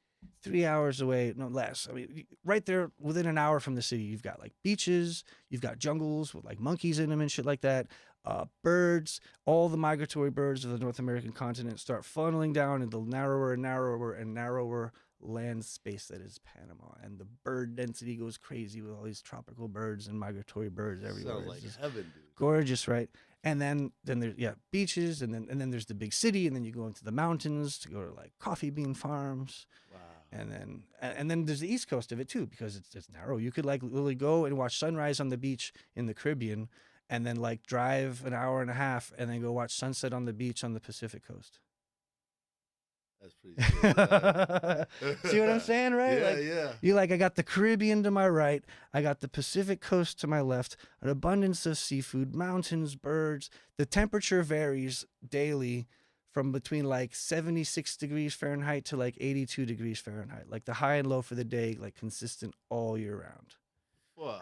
3 hours away, no less. I mean, right there within an hour from the city, you've got like beaches, you've got jungles with like monkeys in them and shit like that. Birds, all the migratory birds of the North American continent start funneling down into narrower and narrower and narrower land space that is Panama. And the bird density goes crazy with all these tropical birds and migratory birds everywhere. Sounds like heaven, dude. Gorgeous, right? And then there's beaches, and then there's the big city, and then you go into the mountains to go to like coffee bean farms. Wow. And then there's the east coast of it too, because it's narrow. You could like literally go and watch sunrise on the beach in the Caribbean, and then like drive an hour and a half, and then go watch sunset on the beach on the Pacific coast. That's pretty cool. See what I'm saying, right? Yeah. You're like, I got the Caribbean to my right, I got the Pacific coast to my left, an abundance of seafood, mountains, birds. The temperature varies daily from between like 76 degrees Fahrenheit to like 82 degrees Fahrenheit. Like the high and low for the day, like consistent all year round. Wow.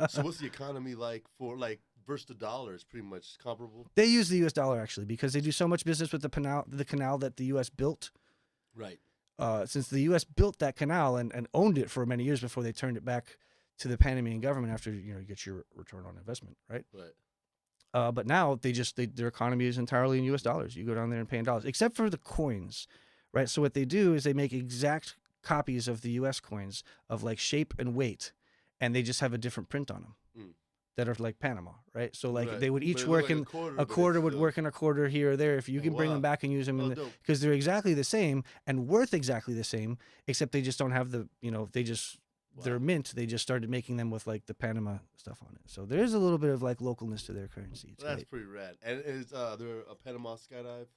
So what's the economy like for like versus the dollar? Is pretty much comparable. They use the U.S. dollar actually because they do so much business with the canal that the U.S. built. Right. Since the U.S. built that canal and owned it for many years before they turned it back to the Panamanian government after you get your return on investment, right? Right. But now their economy is entirely in U.S. dollars. You go down there and pay in dollars, except for the coins, right? So what they do is they make exact copies of the U.S. coins of like shape and weight, and they just have a different print on them that are like Panama, right? So like they would each work in a quarter would work in a quarter here or there. If you can bring them back and use them because they're exactly the same and worth exactly the same, except they just don't have the they're mint. They just started making them with like the Panama stuff on it. So there is a little bit of like localness to their currency. That's pretty rad. And is there a Panama skydive?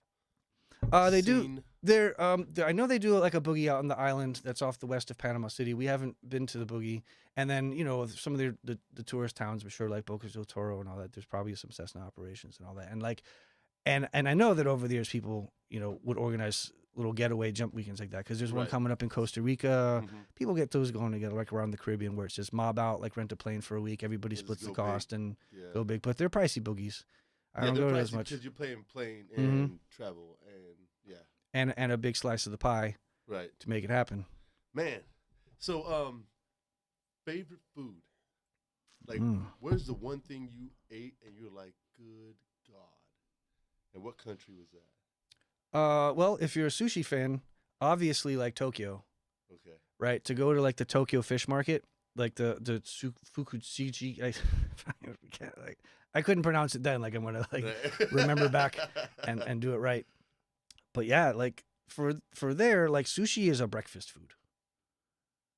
They do. I know they do like a boogie out on the island that's off the west of Panama City. We haven't been to the boogie. And then some of the tourist towns, I'm sure, like Bocas del Toro and all that. There's probably some Cessna operations and all that. And like, and I know that over the years people would organize little getaway jump weekends like that because there's one coming up in Costa Rica. People get those going together like around the Caribbean where it's just mob out, like rent a plane for a week. Everybody splits the cost and go big. But they're pricey boogies. I don't go to as much because you're playing plane and travel and a big slice of the pie, right, to make it happen. Man, so favorite food, like where's the one thing you ate and you're like, good God, and what country was that? Well, if you're a sushi fan, obviously like Tokyo. Okay. Right, to go to like the Tokyo fish market, like the Fukushiji. I couldn't pronounce it then. Like I'm gonna like remember back and do it right. But yeah, like for there, like sushi is a breakfast food.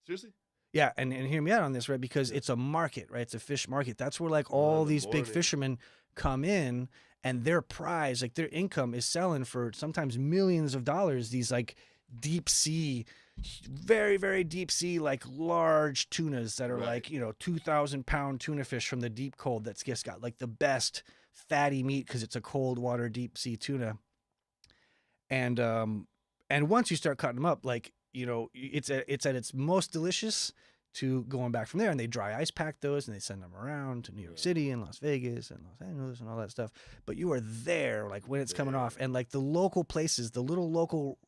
Seriously? Yeah, and hear me out on this, right? Because it's a market, right? It's a fish market. That's where like all these big fishermen come in and their prize, like their income is selling for sometimes millions of dollars, these like deep sea, very, very deep sea, like large tunas that are like, 2,000-pound tuna fish from the deep cold that's just got like the best fatty meat because it's a cold water deep sea tuna. And once you start cutting them up, like, it's at its most delicious to going back from there, and they dry ice pack those and they send them around to New York City and Las Vegas and Los Angeles and all that stuff. But you are there like when it's coming off, and like the local places, the little local,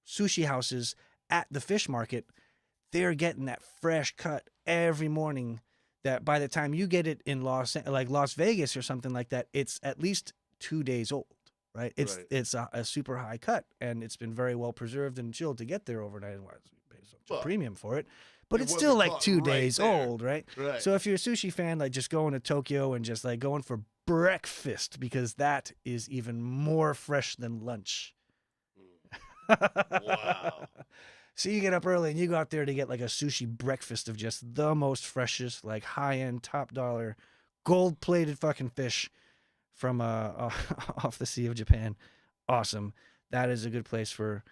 sushi houses at the fish market, they're getting that fresh cut every morning that by the time you get it in Las Vegas or something like that, it's at least 2 days old, right? It's a super high cut, and it's been very well preserved and chilled to get there overnight, and we pay such a premium for it. But it's still like 2 days old, right? So if you're a sushi fan, like just going to Tokyo and just like going for breakfast, because that is even more fresh than lunch. Wow. So you get up early and you go out there to get like a sushi breakfast of just the most freshest, like high-end, top dollar, gold-plated fucking fish from off the Sea of Japan. Awesome. That is a good place for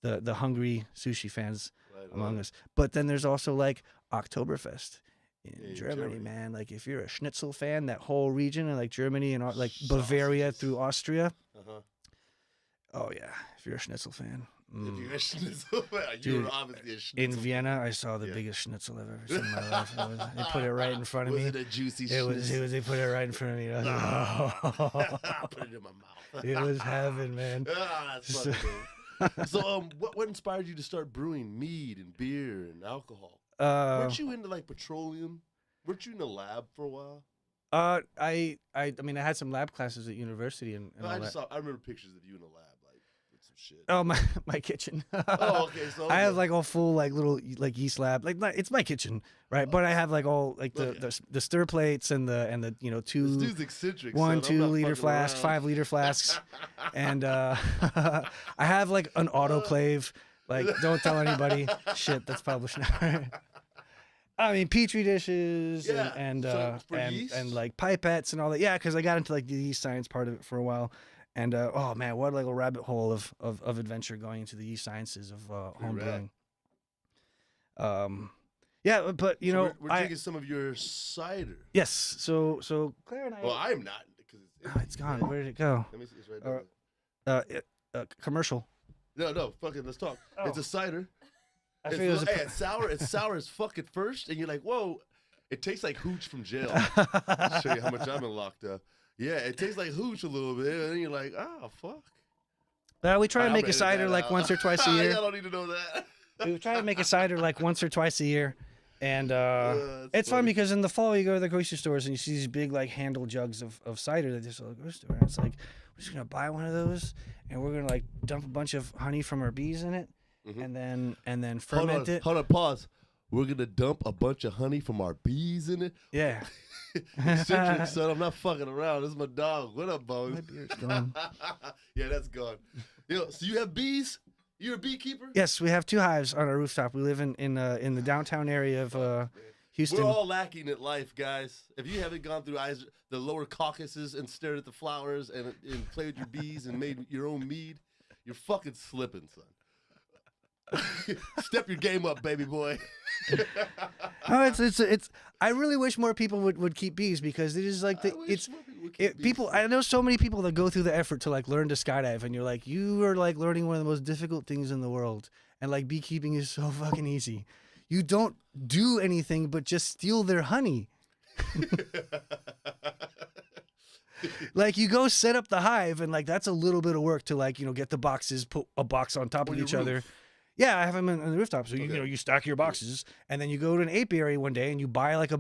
the hungry sushi fans among us. But then there's also like Oktoberfest in Germany, man. Like if you're a schnitzel fan, that whole region, and like Germany and like Bavaria through Austria. Oh yeah, if you're a schnitzel fan. If you're a schnitzel fan, you're obviously a schnitzel in Vienna, I saw the biggest schnitzel I've ever seen in my life. They put it right in front of me. Was it a juicy schnitzel? It was. They put it right in front of me. I put it in my mouth. It was heaven, man. That's fucking cool. So, what inspired you to start brewing mead and beer and alcohol? Weren't you into like petroleum? Weren't you in the lab for a while? I mean, I had some lab classes at university and No, all that. I remember pictures of you in the lab, like with some shit. Oh, my kitchen. Oh, okay. So I have like a full like little like yeast lab. Like it's my kitchen, right? But I have like all like the stir plates and the two this dude's eccentric, 1 son. 2 liter flask, around. 5 liter flasks, and I have like an autoclave. Like don't tell anybody. Shit, that's published now. I mean, petri dishes and like pipettes and all that. Yeah, because I got into like the yeast science part of it for a while, and oh man, what like a rabbit hole of adventure going into the yeast sciences of home brewing. Yeah, but we're drinking some of your cider. Yes, so Claire and I. Well, I'm not because it's gone. Where did it go? Let me see. It's right there. Commercial. No, fucking. Let's talk. Oh. It's a cider. I figured it was It's sour. It's sour as fuck at first, and you're like, whoa, it tastes like hooch from jail. Show you how much I've been locked up. Yeah, it tastes like hooch a little bit, and then you're like, oh, fuck. We try to make a cider like once or twice a year. I don't need to know that. We try to make a cider like once or twice a year, and it's fun because in the fall you go to the grocery stores and you see these big like handle jugs of cider that just at the grocery store. And it's like we're just gonna buy one of those, and we're gonna like dump a bunch of honey from our bees in it. Mm-hmm. and then ferment it. Hold on, pause. We're gonna dump a bunch of honey from our bees in it. Yeah. Eccentric, son. I'm not fucking around. This is my dog. What up, Bones? My beard's gone. Yeah, that's gone. So you have bees? You're a beekeeper? Yes, we have 2 hives on our rooftop. We live in the downtown area of Houston. We're all lacking at life, guys. If you haven't gone through the lower Caucasus and stared at the flowers and played with your bees and made your own mead, you're fucking slipping, son. Step your game up, baby boy. No, it's. I really wish more people would keep bees because it is like people. I know so many people that go through the effort to like learn to skydive, and you're like, you are like learning one of the most difficult things in the world, and like beekeeping is so fucking easy. You don't do anything but just steal their honey. Like you go set up the hive, and like that's a little bit of work to like get the boxes, put a box on top of each other. Yeah, I have them on the rooftop. So you stack your boxes, and then you go to an apiary one day and you buy like a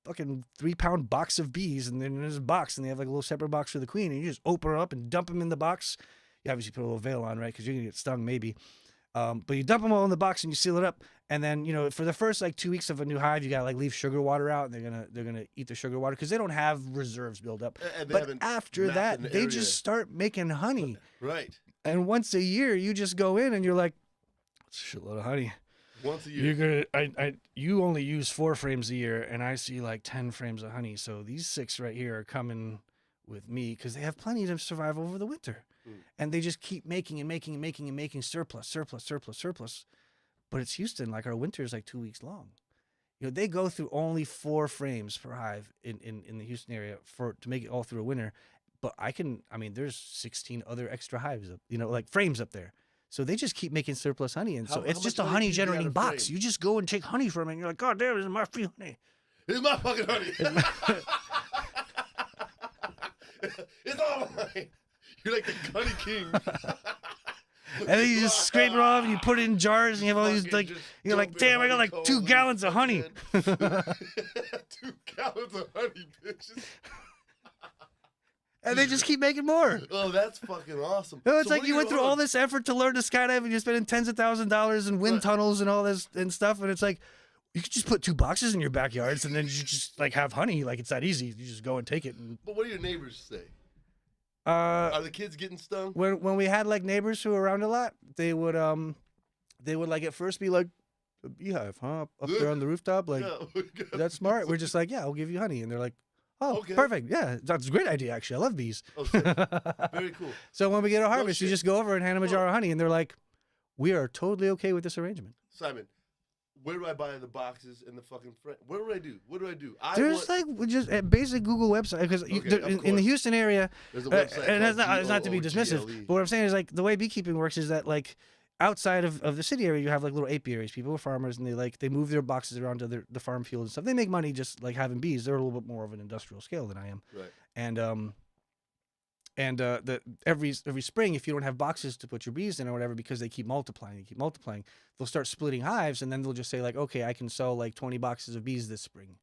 fucking 3-pound box of bees, and then there's a box, and they have like a little separate box for the queen, and you just open her up and dump them in the box. You obviously put a little veil on, right? Because you're gonna get stung maybe. But you dump them all in the box and you seal it up, and then for the first like 2 weeks of a new hive, you gotta like leave sugar water out, and they're gonna eat the sugar water because they don't have reserves built up. But after that, they just start making honey. Right. And once a year, you just go in and you're like, that's a shitload of honey. Once a year. You only use 4 frames a year, and I see like 10 frames of honey. So these 6 right here are coming with me because they have plenty to survive over the winter. And they just keep making and making and making and making surplus. But it's Houston, like our winter is like 2 weeks long. You know, they go through only 4 frames per hive in the Houston area to make it all through a winter. But there's 16 other extra hives, like frames up there. So they just keep making surplus honey. And so it's just a honey generating box. You just go and take honey from it and you're like, God damn, this is my free honey. It's my fucking honey. It's all mine. You're like the honey king. And then you just scrape it off and you put it in jars and you have all these you're like, damn, I got like 2 gallons of honey. 2 gallons of honey, bitches. And they just keep making more. Oh, that's fucking awesome. No, it's like you went through all this effort to learn to skydive and you're spending tens of thousands of dollars in wind tunnels and all this and stuff. And it's like, you could just put 2 boxes in your backyards and then you just like have honey. Like it's that easy. You just go and take it. But what do your neighbors say? Are the kids getting stung? When we had like neighbors who were around a lot, they would like at first be like, a beehive, huh? Up there on the rooftop, like that's smart. We're just like, yeah, I'll give you honey, and they're like, oh, okay. Perfect, yeah, that's a great idea actually. I love bees. Oh, shit. Very cool. So when we get a harvest, you just go over and hand them a jar of honey, and they're like, we are totally okay with this arrangement. Simon, where do I buy the boxes and the fucking frame? What do I do? There's like just a basic Google website because in the Houston area, there's a website and it's not to be dismissive, but what I'm saying is like the way beekeeping works is that like outside of the city area, you have like little apiaries. People are farmers and they move their boxes around to the farm field and stuff. They make money just like having bees. They're a little bit more of an industrial scale than I am. Right. And every spring, if you don't have boxes to put your bees in or whatever, because they keep multiplying, they'll start splitting hives, and then they'll just say like, okay, I can sell like 20 boxes of bees this spring.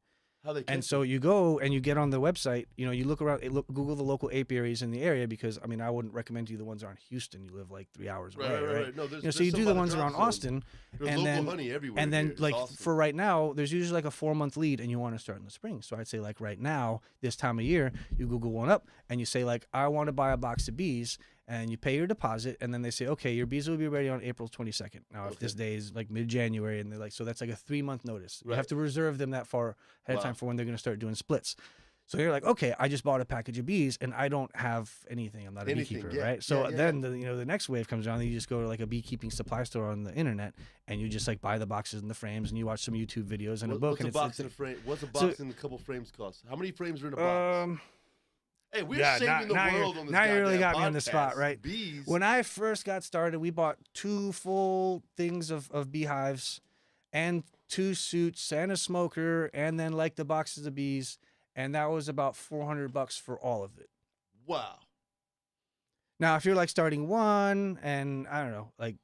And so you go and you get on the website, you look around, Google the local apiaries in the area, because I mean, I wouldn't recommend you the ones around Houston. You live like 3 hours away, right? No, so you do the ones around Austin, there's and local honey everywhere. And then here. like awesome. For right now, there's usually like a 4-month lead, and you want to start in the spring. So I'd say like right now, this time of year, you Google one up and you say like, I want to buy a box of bees. And you pay your deposit, and then they say, okay, your bees will be ready on April 22nd. Now, if this day is like mid-January, and they're like, so that's like a 3-month notice. Right. You have to reserve them that far ahead of time for when they're going to start doing splits. So you're like, okay, I just bought a package of bees, and I don't have anything. I'm not a beekeeper, right? So then the next wave comes around, and you just go to like a beekeeping supply store on the internet, and you just like buy the boxes and the frames, and you watch some YouTube videos and a book. What's a box and a frame? What's a box and a couple frames cost? How many frames are in a box? Hey, we're saving the world on this now you really got podcast. me on the spot, right? Bees. When I first got started, we bought 2 full things of beehives and 2 suits and a smoker and then like the boxes of bees, and that was about $400 for all of it. Wow. Now, if you're like starting one and I don't know, like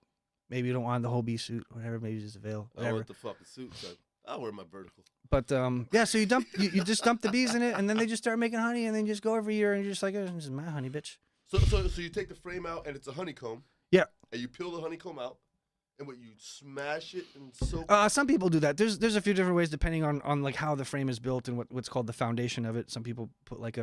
maybe you don't want the whole bee suit or whatever, maybe just a veil. I want the fucking suit, son. I'll wear my vertical. But yeah, so you just dump the bees in it, and then they just start making honey, and then you just go every year, and you're just like, oh, this is my honey, bitch. So you take the frame out, and it's a honeycomb. Yeah. And you peel the honeycomb out, and what, you smash it and soak. Some people do that. There's a few different ways depending on like how the frame is built and what's called the foundation of it. Some people put like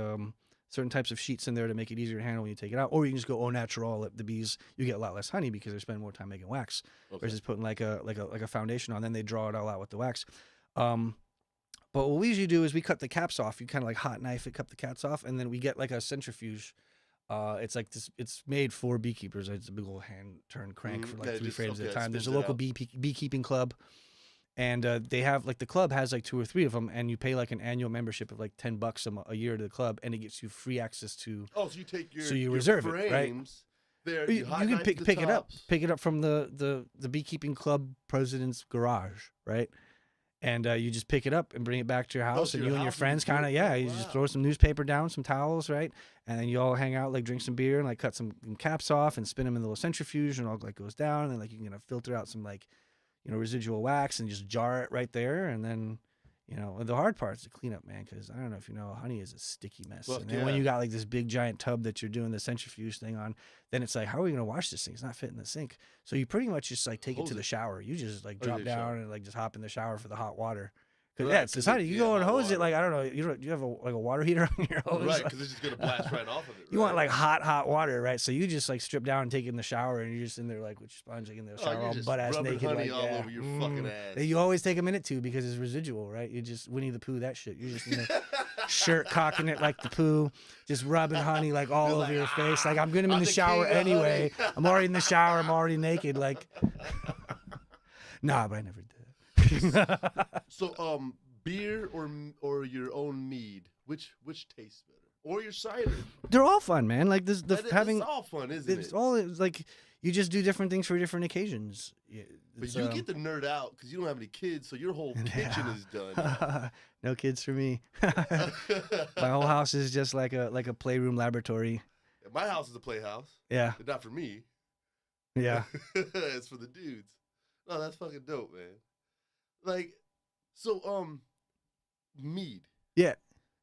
certain types of sheets in there to make it easier to handle when you take it out, or you can just go au natural. The bees, you get a lot less honey because they're spending more time making wax versus putting like a foundation on. Then they draw it all out with the wax. But what we usually do is we cut the caps off. You kind of like hot knife it, cut the caps off, and then we get like a centrifuge. It's like this. It's made for beekeepers. It's a big old hand turn crank for like 3 frames at a time. There's a local beekeeping club, and they have like the club has like 2 or 3 of them, and you pay like an annual membership of like $10 a year to the club, and it gets you free access to. Oh, so you take your so you your reserve frames, it, right? There, you can pick it up from the beekeeping club president's garage, right? And you just pick it up and bring it back to your house, and you and your friends kind of, you just throw some newspaper down, some towels, right? And then you all hang out, like drink some beer and like cut some caps off and spin them in the little centrifuge, and all like goes down, and then like you can filter out some like, residual wax and just jar it right there, and then, the hard part is the cleanup, man, because I don't know if you know, honey is a sticky mess. And then when you got like this big giant tub that you're doing the centrifuge thing on, then it's like, how are we gonna wash this thing? It's not fitting the sink. So you pretty much just like take it to the shower. You just like drop down and like just hop in the shower for the hot water, Cause Right, it's hot. You go and hot hose it water. like I don't know. You have like a water heater on your hose. Right, because it's just gonna blast right off of it. You want right? like hot water, right? So you just like strip down and take it in the shower, and you're just in there like with your sponge like in the shower, you're all just butt ass rubbing naked, honey like all over your fucking ass. You always take a minute to because it's residual, right? You just Winnie the Pooh that shit. You're just in the shirt cocking it like the Pooh, just rubbing honey like all You're over like, your face. Like I'm getting I'm in the the shower king of anyway. honey. I'm already in the shower. I'm already naked. Like, nah, but I never did. So, beer or your own mead, which tastes better, or your cider? They're all fun, man. Like this, It's all fun, isn't it's it? all like you just do different things for different occasions. But you get to nerd out because you don't have any kids, so your whole kitchen is done. No kids for me. My whole house is just like a playroom laboratory. My house is a playhouse. Yeah, But not for me. yeah. It's for the dudes. No, that's fucking dope, man. Like, so, mead. Yeah.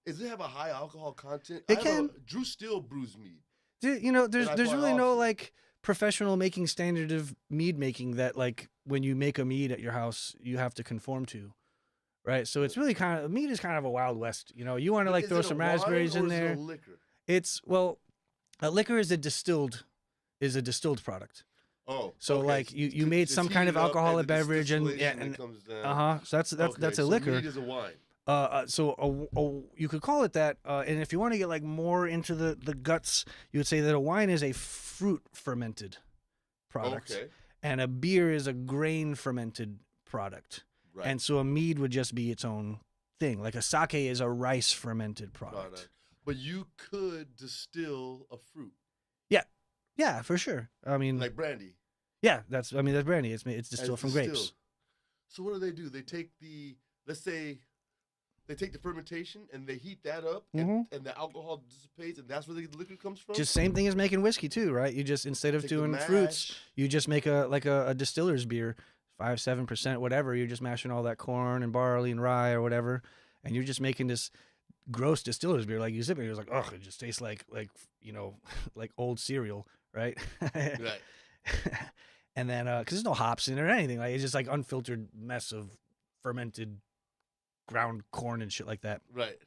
Does it have a high alcohol content? It can. Drew still brews mead. Dude, there's I really bought no often. like professional making standard of mead making that like when you make a mead at your house you have to conform to, right? So it's really mead is kind of a wild west. You want to like Is throw it a some wine raspberries or in is it there. a liquor? It's a liquor is a distilled product. Oh, So okay. like you made It's some kind of heated up, alcoholic and it's beverage and distillation, it comes down. so that's Okay, a so liquor. Mead is a wine. So you could call it that. And if you want to get like more into the guts, you would say that a wine is a fruit fermented product, Okay. and a beer is a grain fermented product. Right. And so a mead would just be its own thing. Like a sake is a rice fermented product. But you could distill a fruit. Yeah, for sure. I mean, Like brandy. yeah, that's brandy. It's distilled from grapes. distilled. So what do? They take let's say, they take the fermentation and they heat that up, and the alcohol dissipates, and that's where the liquor comes from? Just same thing as making whiskey too, right? You just instead of Take the doing mash. fruits, you just make a distiller's beer, 5-7%, whatever. You're just mashing all that corn and barley and rye or whatever, and you're just making this gross distiller's beer. Like you sip it, you're like, oh, it just tastes like like old cereal, right? Right. And then because there's no hops in it or anything, like it's just like unfiltered mess of fermented ground corn and shit like that. Right.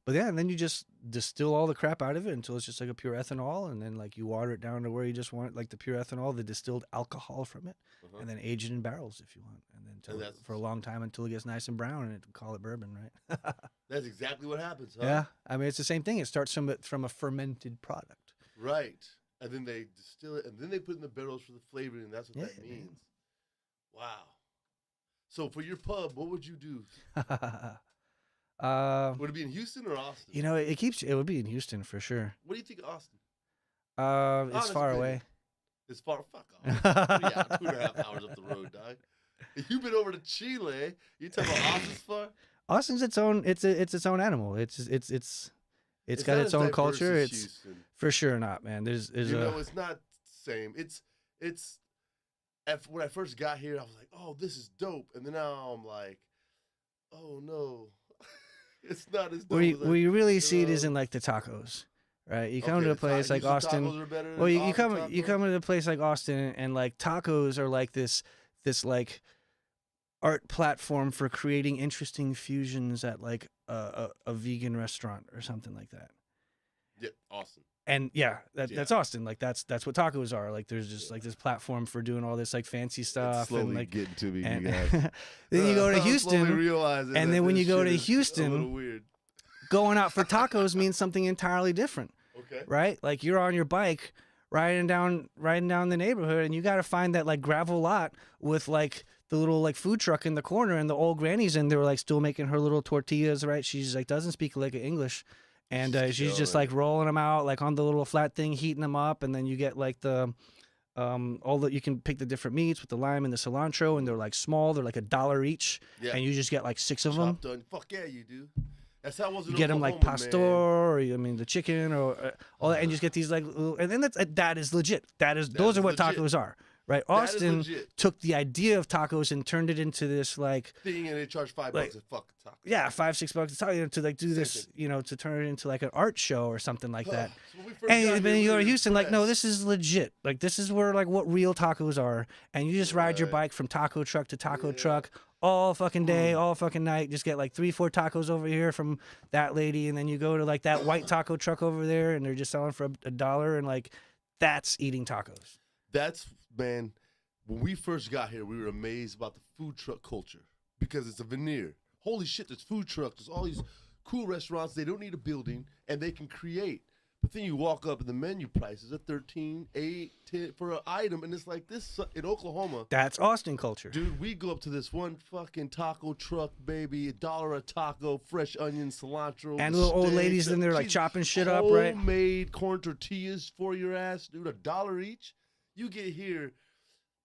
But yeah, and then you just distill all the crap out of it until it's just like a pure ethanol, and then like you water it down to where you just want like the pure ethanol, the distilled alcohol from it, and then age it in barrels if you want, and then for a long time until it gets nice and brown, and call it bourbon, right? That's exactly what happens, huh? Yeah, I mean it's the same thing. It starts from a fermented product. Right. And then they distill it, and then they put it in the barrels for the flavoring, and that's what that means. Man. Wow. So for your pub, what would you do? Would it be in Houston or Austin? It would be in Houston for sure. What do you think of Austin? It's Honest far opinion. away. It's far. Fuck off. Yeah, 2.5 hours up the road, dog. If you've been over to Chile, you talking about Austin's far? Austin's its own. It's its own animal. It's got not its as own diverse culture. as It's Houston. for sure not, man. There's It's not the same. It's when I first got here, I was like, oh, this is dope, and then now I'm like, oh no, it's not as dope. where you really see it is in like the tacos, right? You come to a place like Austin. Well, you come to a place like Austin, and like tacos are like this like art platform for creating interesting fusions at like a vegan restaurant or something like that. Yeah, Austin. And yeah, that's Austin. Like that's what tacos are. Like there's just like this platform for doing all this like fancy stuff. It's slowly and like getting to me, and, you guys. then you go to I'm slowly Houston, realizing and that then when this you go shit to is Houston, a little weird. going out for tacos means something entirely different. Okay. Right? Like you're on your bike riding down the neighborhood, and you got to find that like gravel lot with like the little like food truck in the corner, and the old granny's in there like still making her little tortillas. Right? She's like doesn't speak like English. And she's just like rolling them out like on the little flat thing, heating them up, and then you get like the you can pick the different meats with the lime and the cilantro, and they're like small, they're like $1 each, and you just get like 6 of them. Done. Fuck yeah, you do. That's how it was. You get them like pastor, or the chicken, or all that, and you just get these like, and then that is legit. Those are what legit. tacos are, right? That is Austin legit. took the idea of tacos and turned it into this like Thing, and they charge $5 Like- a fucking taco. yeah, $5-6 a taco, you know, to like do Same this, thing. you know, to turn it into like an art show or something like that. So when we first And got then here, you we go were to Houston, like, no, impressed. this is legit. Like, this is where like what real tacos are, and you just ride your Right. bike from taco truck to taco Yeah. truck all fucking day, all fucking night. Just get like 3-4 tacos over here from that lady, and then you go to like that white taco truck over there, and they're just selling for $1, and like that's eating tacos. That's, man, when we first got here, we were amazed about the food truck culture because it's a veneer. Holy shit, there's food trucks. There's all these cool restaurants. They don't need a building, and they can create. But then you walk up and the menu prices are $13, $8, $10 for an item, and it's like this in Oklahoma. That's Austin culture. Dude, we go up to this one fucking taco truck, baby, $1 a taco, fresh onion, cilantro, And little old steak, ladies in there like cheese, chopping shit up, right? Homemade corn tortillas for your ass, dude, $1 each. You get here,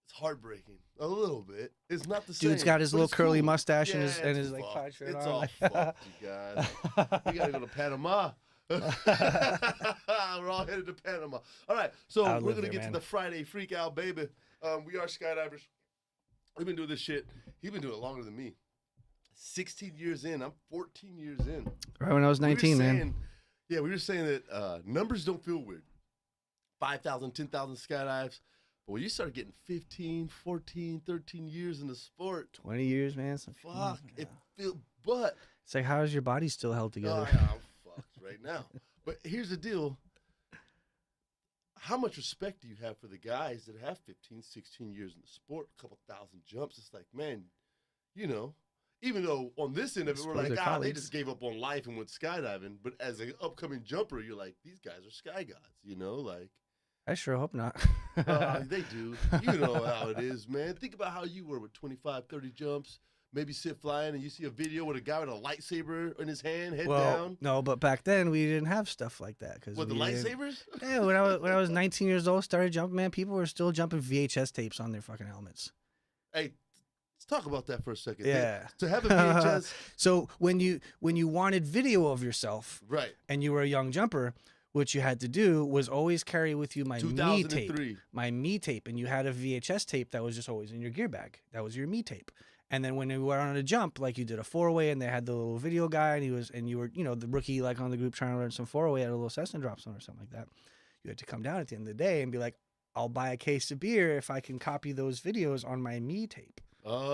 it's heartbreaking a little bit. It's not the same. Dude's got his but little it's curly cool. mustache and Yeah, his it's like fucked. tie shirt It's on. all like- fucked, you guys. We gotta go to Panama. We're all headed to Panama. All right, so I would we're live gonna there, get man. to the Friday freak out, baby. We are skydivers. We've been doing this shit. He's been doing it longer than me. 16 years in. I'm 14 years in. Right when I was We were 19, man. saying- Yeah, we were saying that numbers don't feel weird. 5,000, 10,000 skydives. But when you start getting 15, 14, 13 years in the sport, 20 years, man. Some- fuck, yeah. it feels, but It's like, how is your body still held together? oh, yeah, I'm fucked right now. But here's the deal. How much respect do you have for the guys that have 15, 16 years in the sport, a couple thousand jumps? It's like, man, you know, even though on this end of it, we're Suppose like, they're they colleagues. just gave up on life and went skydiving. But as an upcoming jumper, you're like, these guys are sky gods, you know, like, I sure hope not. they do. You know how it is, man. Think about how you were with 25, 30 jumps, maybe sit flying, and you see a video with a guy with a lightsaber in his hand, head down. No, but back then we didn't have stuff like that. What, the lightsabers? Yeah, when I was 19 years old, started jumping, man, people were still jumping VHS tapes on their fucking helmets. Hey, let's talk about that for a second. Yeah. To have a VHS, So when you wanted video of yourself right. and you were a young jumper, what you had to do was always carry with you my me tape. 2003. My me tape, and you had a VHS tape that was just always in your gear bag. That was your me tape. And then when you were on a jump, like you did a 4-way, and they had the little video guy, and you were, you know, the rookie like on the group trying to learn some 4-way at a little Cessna drop zone or something like that. You had to come down at the end of the day and be like, I'll buy a case of beer if I can copy those videos on my me tape.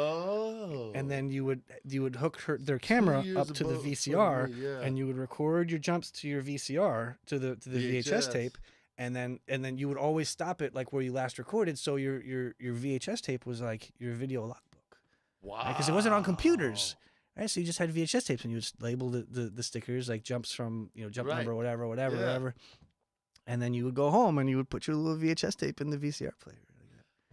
Oh. And then you would hook their camera years up to the above- VCR, yeah. and you would record your jumps to your VCR to the VHS VHS. tape, and then you would always stop it like where you last recorded, so your VHS tape was like your video logbook, Wow. because it wasn't on computers, right? So you just had VHS tapes, and you would just label the stickers like jumps from, you know, jump Right. number, whatever, Yeah. whatever, and then you would go home and you would put your little VHS tape in the VCR player.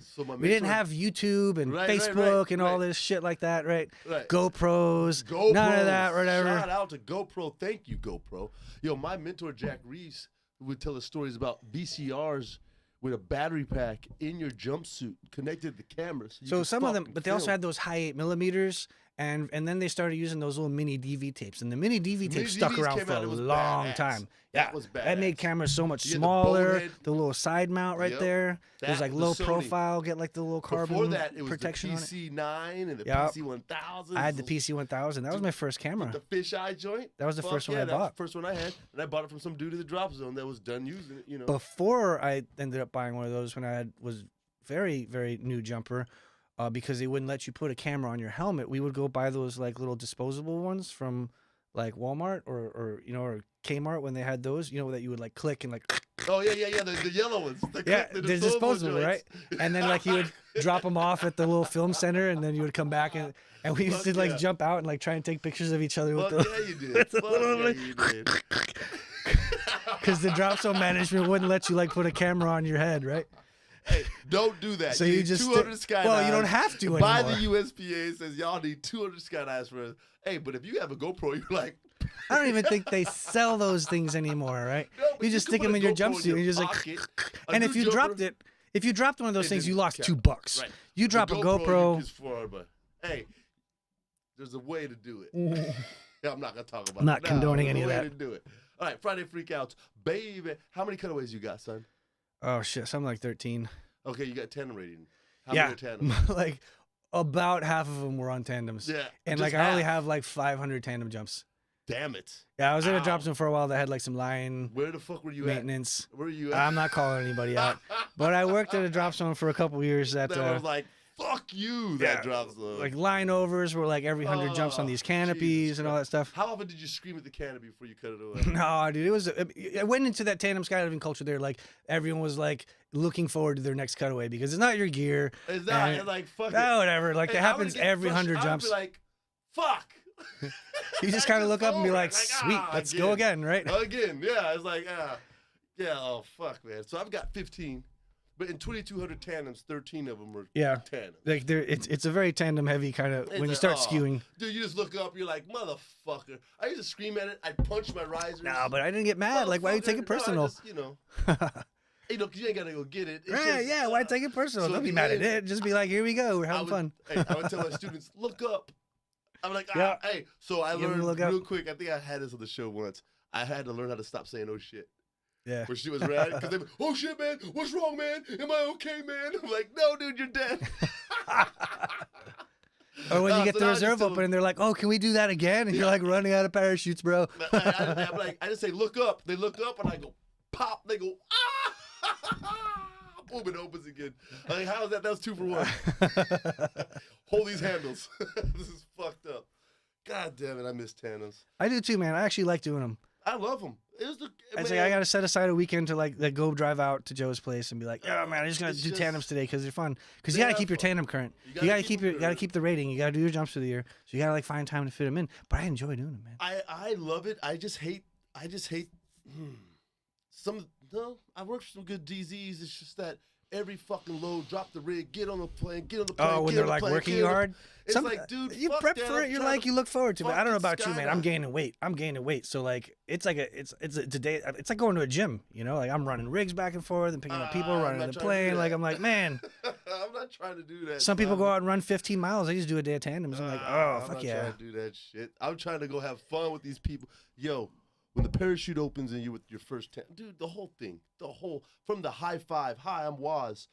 So my We didn't mentor- have YouTube and Right, right, Facebook right, and all right. this shit like that, right? Right. GoPros, GoPros. none of that, whatever. Shout out to GoPro. Thank you, GoPro. Yo, my mentor, Jack Reese, would tell us stories about VCRs with a battery pack in your jumpsuit connected to the camera. You So could some of them, fucking but they also film. had those high 8mm, and then they started using those little mini DV tapes, and the mini DV Mini tapes stuck DVs around came for out, a it was long badass. time. That was That made badass. cameras so much You had the smaller. bonehead. The little side mount right Yep. there. There's That, like the low Sony. profile, get like the little carbon Before that, it was protection the on it. PC9 and the Yep. PC1000. I had the PC1000. That was my first camera. The fisheye joint. That was the Fuck first one yeah, I that was bought. the first one I had, and I bought it from some dude in the drop zone that was done using it. You know. Before I ended up buying one of those when was very, very new jumper, because they wouldn't let you put a camera on your helmet. We would go buy those like little disposable ones from like Walmart or you know, or Kmart when they had those, you know, that you would like click and like Oh yeah, the yellow ones. yeah, they're disposable, right? And then like you would drop them off at the little film center, and then you would come back and we used to Fuck like yeah. jump out and like try and take pictures of each other with Fuck the yeah, you did. with the Fuck little, yeah, like, you did. because the drop zone management wouldn't let you like put a camera on your head, right? Hey, don't do that. So you you need just 200 skydives. well, you don't have to By anymore. the USPA says y'all need 200 skydives for. Hey, but if you have a GoPro, you're like. I don't even think they sell those things anymore, right? No, but You just can stick put them a in your GoPro in jumpsuit and you're just like, pocket. A and new if you jumper- dropped one of those It things, you didn't lost count. $2. Right. You The drop a you GoPro. is for, but hey, there's a way to do it. Yeah, I'm not gonna talk about. Not it. No, condoning there's any a of way that. To do it. All right, Friday freakouts, baby. How many cutaways you got, son? Oh shit, something like 13. Okay, you got tandem rating. How Yeah, many are tandem? like about half of them were on tandems. Yeah, and just like I only half. have like 500 tandem jumps. Damn it. Yeah, I was in a Ow. drop zone for a while that had like some line Where the fuck were you maintenance. at? Where are you at? I'm not calling anybody out, but I worked at a drop zone for a couple years that was like, fuck you, that drop zone. like line overs were like every 100 jumps on these canopies Jesus and all that stuff. How often did you scream at the canopy before you cut it away? No, dude, it was. I went into that tandem skydiving culture there, like everyone was like looking forward to their next cutaway because it's not your gear. It's not. and- It's like, fuck Oh, it. whatever. Like Hey, it I would happens get every frustrated. 100 I would jumps. be like, fuck. You just kind of look up and be over like, it. sweet, let's go again, right? Again, yeah. It's like, yeah, oh, fuck, man. So I've got 15, but in 2,200 tandems, 13 of them were Yeah. tandems. Like there, it's a very tandem heavy kind of when you start skewing. Dude, you just look up, you're like, motherfucker. I used to scream at it. I'd punch my risers. No, but I didn't get mad. Like, why you take it personal? No, I just, you know, because you ain't got to go get it. It's Right, just, yeah, why take it personal? so Don't be at mad the at end, it. Just be like, here we go. We're I having fun. I would tell my students, look up. I'm like, Yeah. hey. So I Give 'em a learned look up. real quick. I think I had this on the show once. I had to learn how to stop saying oh shit. Yeah. Where shit was rad. Because they were, oh shit, man. What's wrong, man? Am I okay, man? I'm like, no, dude, you're dead. Or when you get so the now I reserve just tell open and they're like, oh, can we do that again? And you're like running out of parachutes, bro. I'm like, I just say, look up. They look up and I go, pop. They go, ah. Boom, it opens again. I'm like, how is that? That was 2 for 1. Hold these handles. This is fucked up. God damn it, I miss tandems. I do too, man. I actually like doing them. I love them. It was the. I say I gotta set aside a weekend to like go drive out to Joe's place and be like, oh man, I'm just gonna It's do just- tandems today because they're fun. Because They you gotta are keep your fun. tandem current. You You gotta keep keep your, them gotta current. keep the rating. You gotta do your jumps for the year. So you gotta like find time to fit them in. But I enjoy doing them, man. I love it. I just hate. Some. No, I worked for some good DZs. It's just that every fucking load, drop the rig, get on the plane, get on the plane. Oh, when get they're on the like plane, working get you on the- hard. It's like, dude, you fuck prep that. for I'm it. You're trying like to you look forward to it. I don't know about you, man. I'm fucking gaining weight. I'm gaining weight. So like it's like it's a day. It's like going to a gym. You know, like I'm running rigs back and forth and picking up people, I'm running not the trying to do plane. Like that. I'm like, man. I'm not trying to do that. Some people go I'm- out and run 15 miles. I just do a day of tandems. I'm like, oh I'm fuck not yeah. trying to do that shit. I'm trying to go have fun with these people. Yo, when the parachute opens and you with your first dude, the whole thing, from the high five, hi, I'm Waz,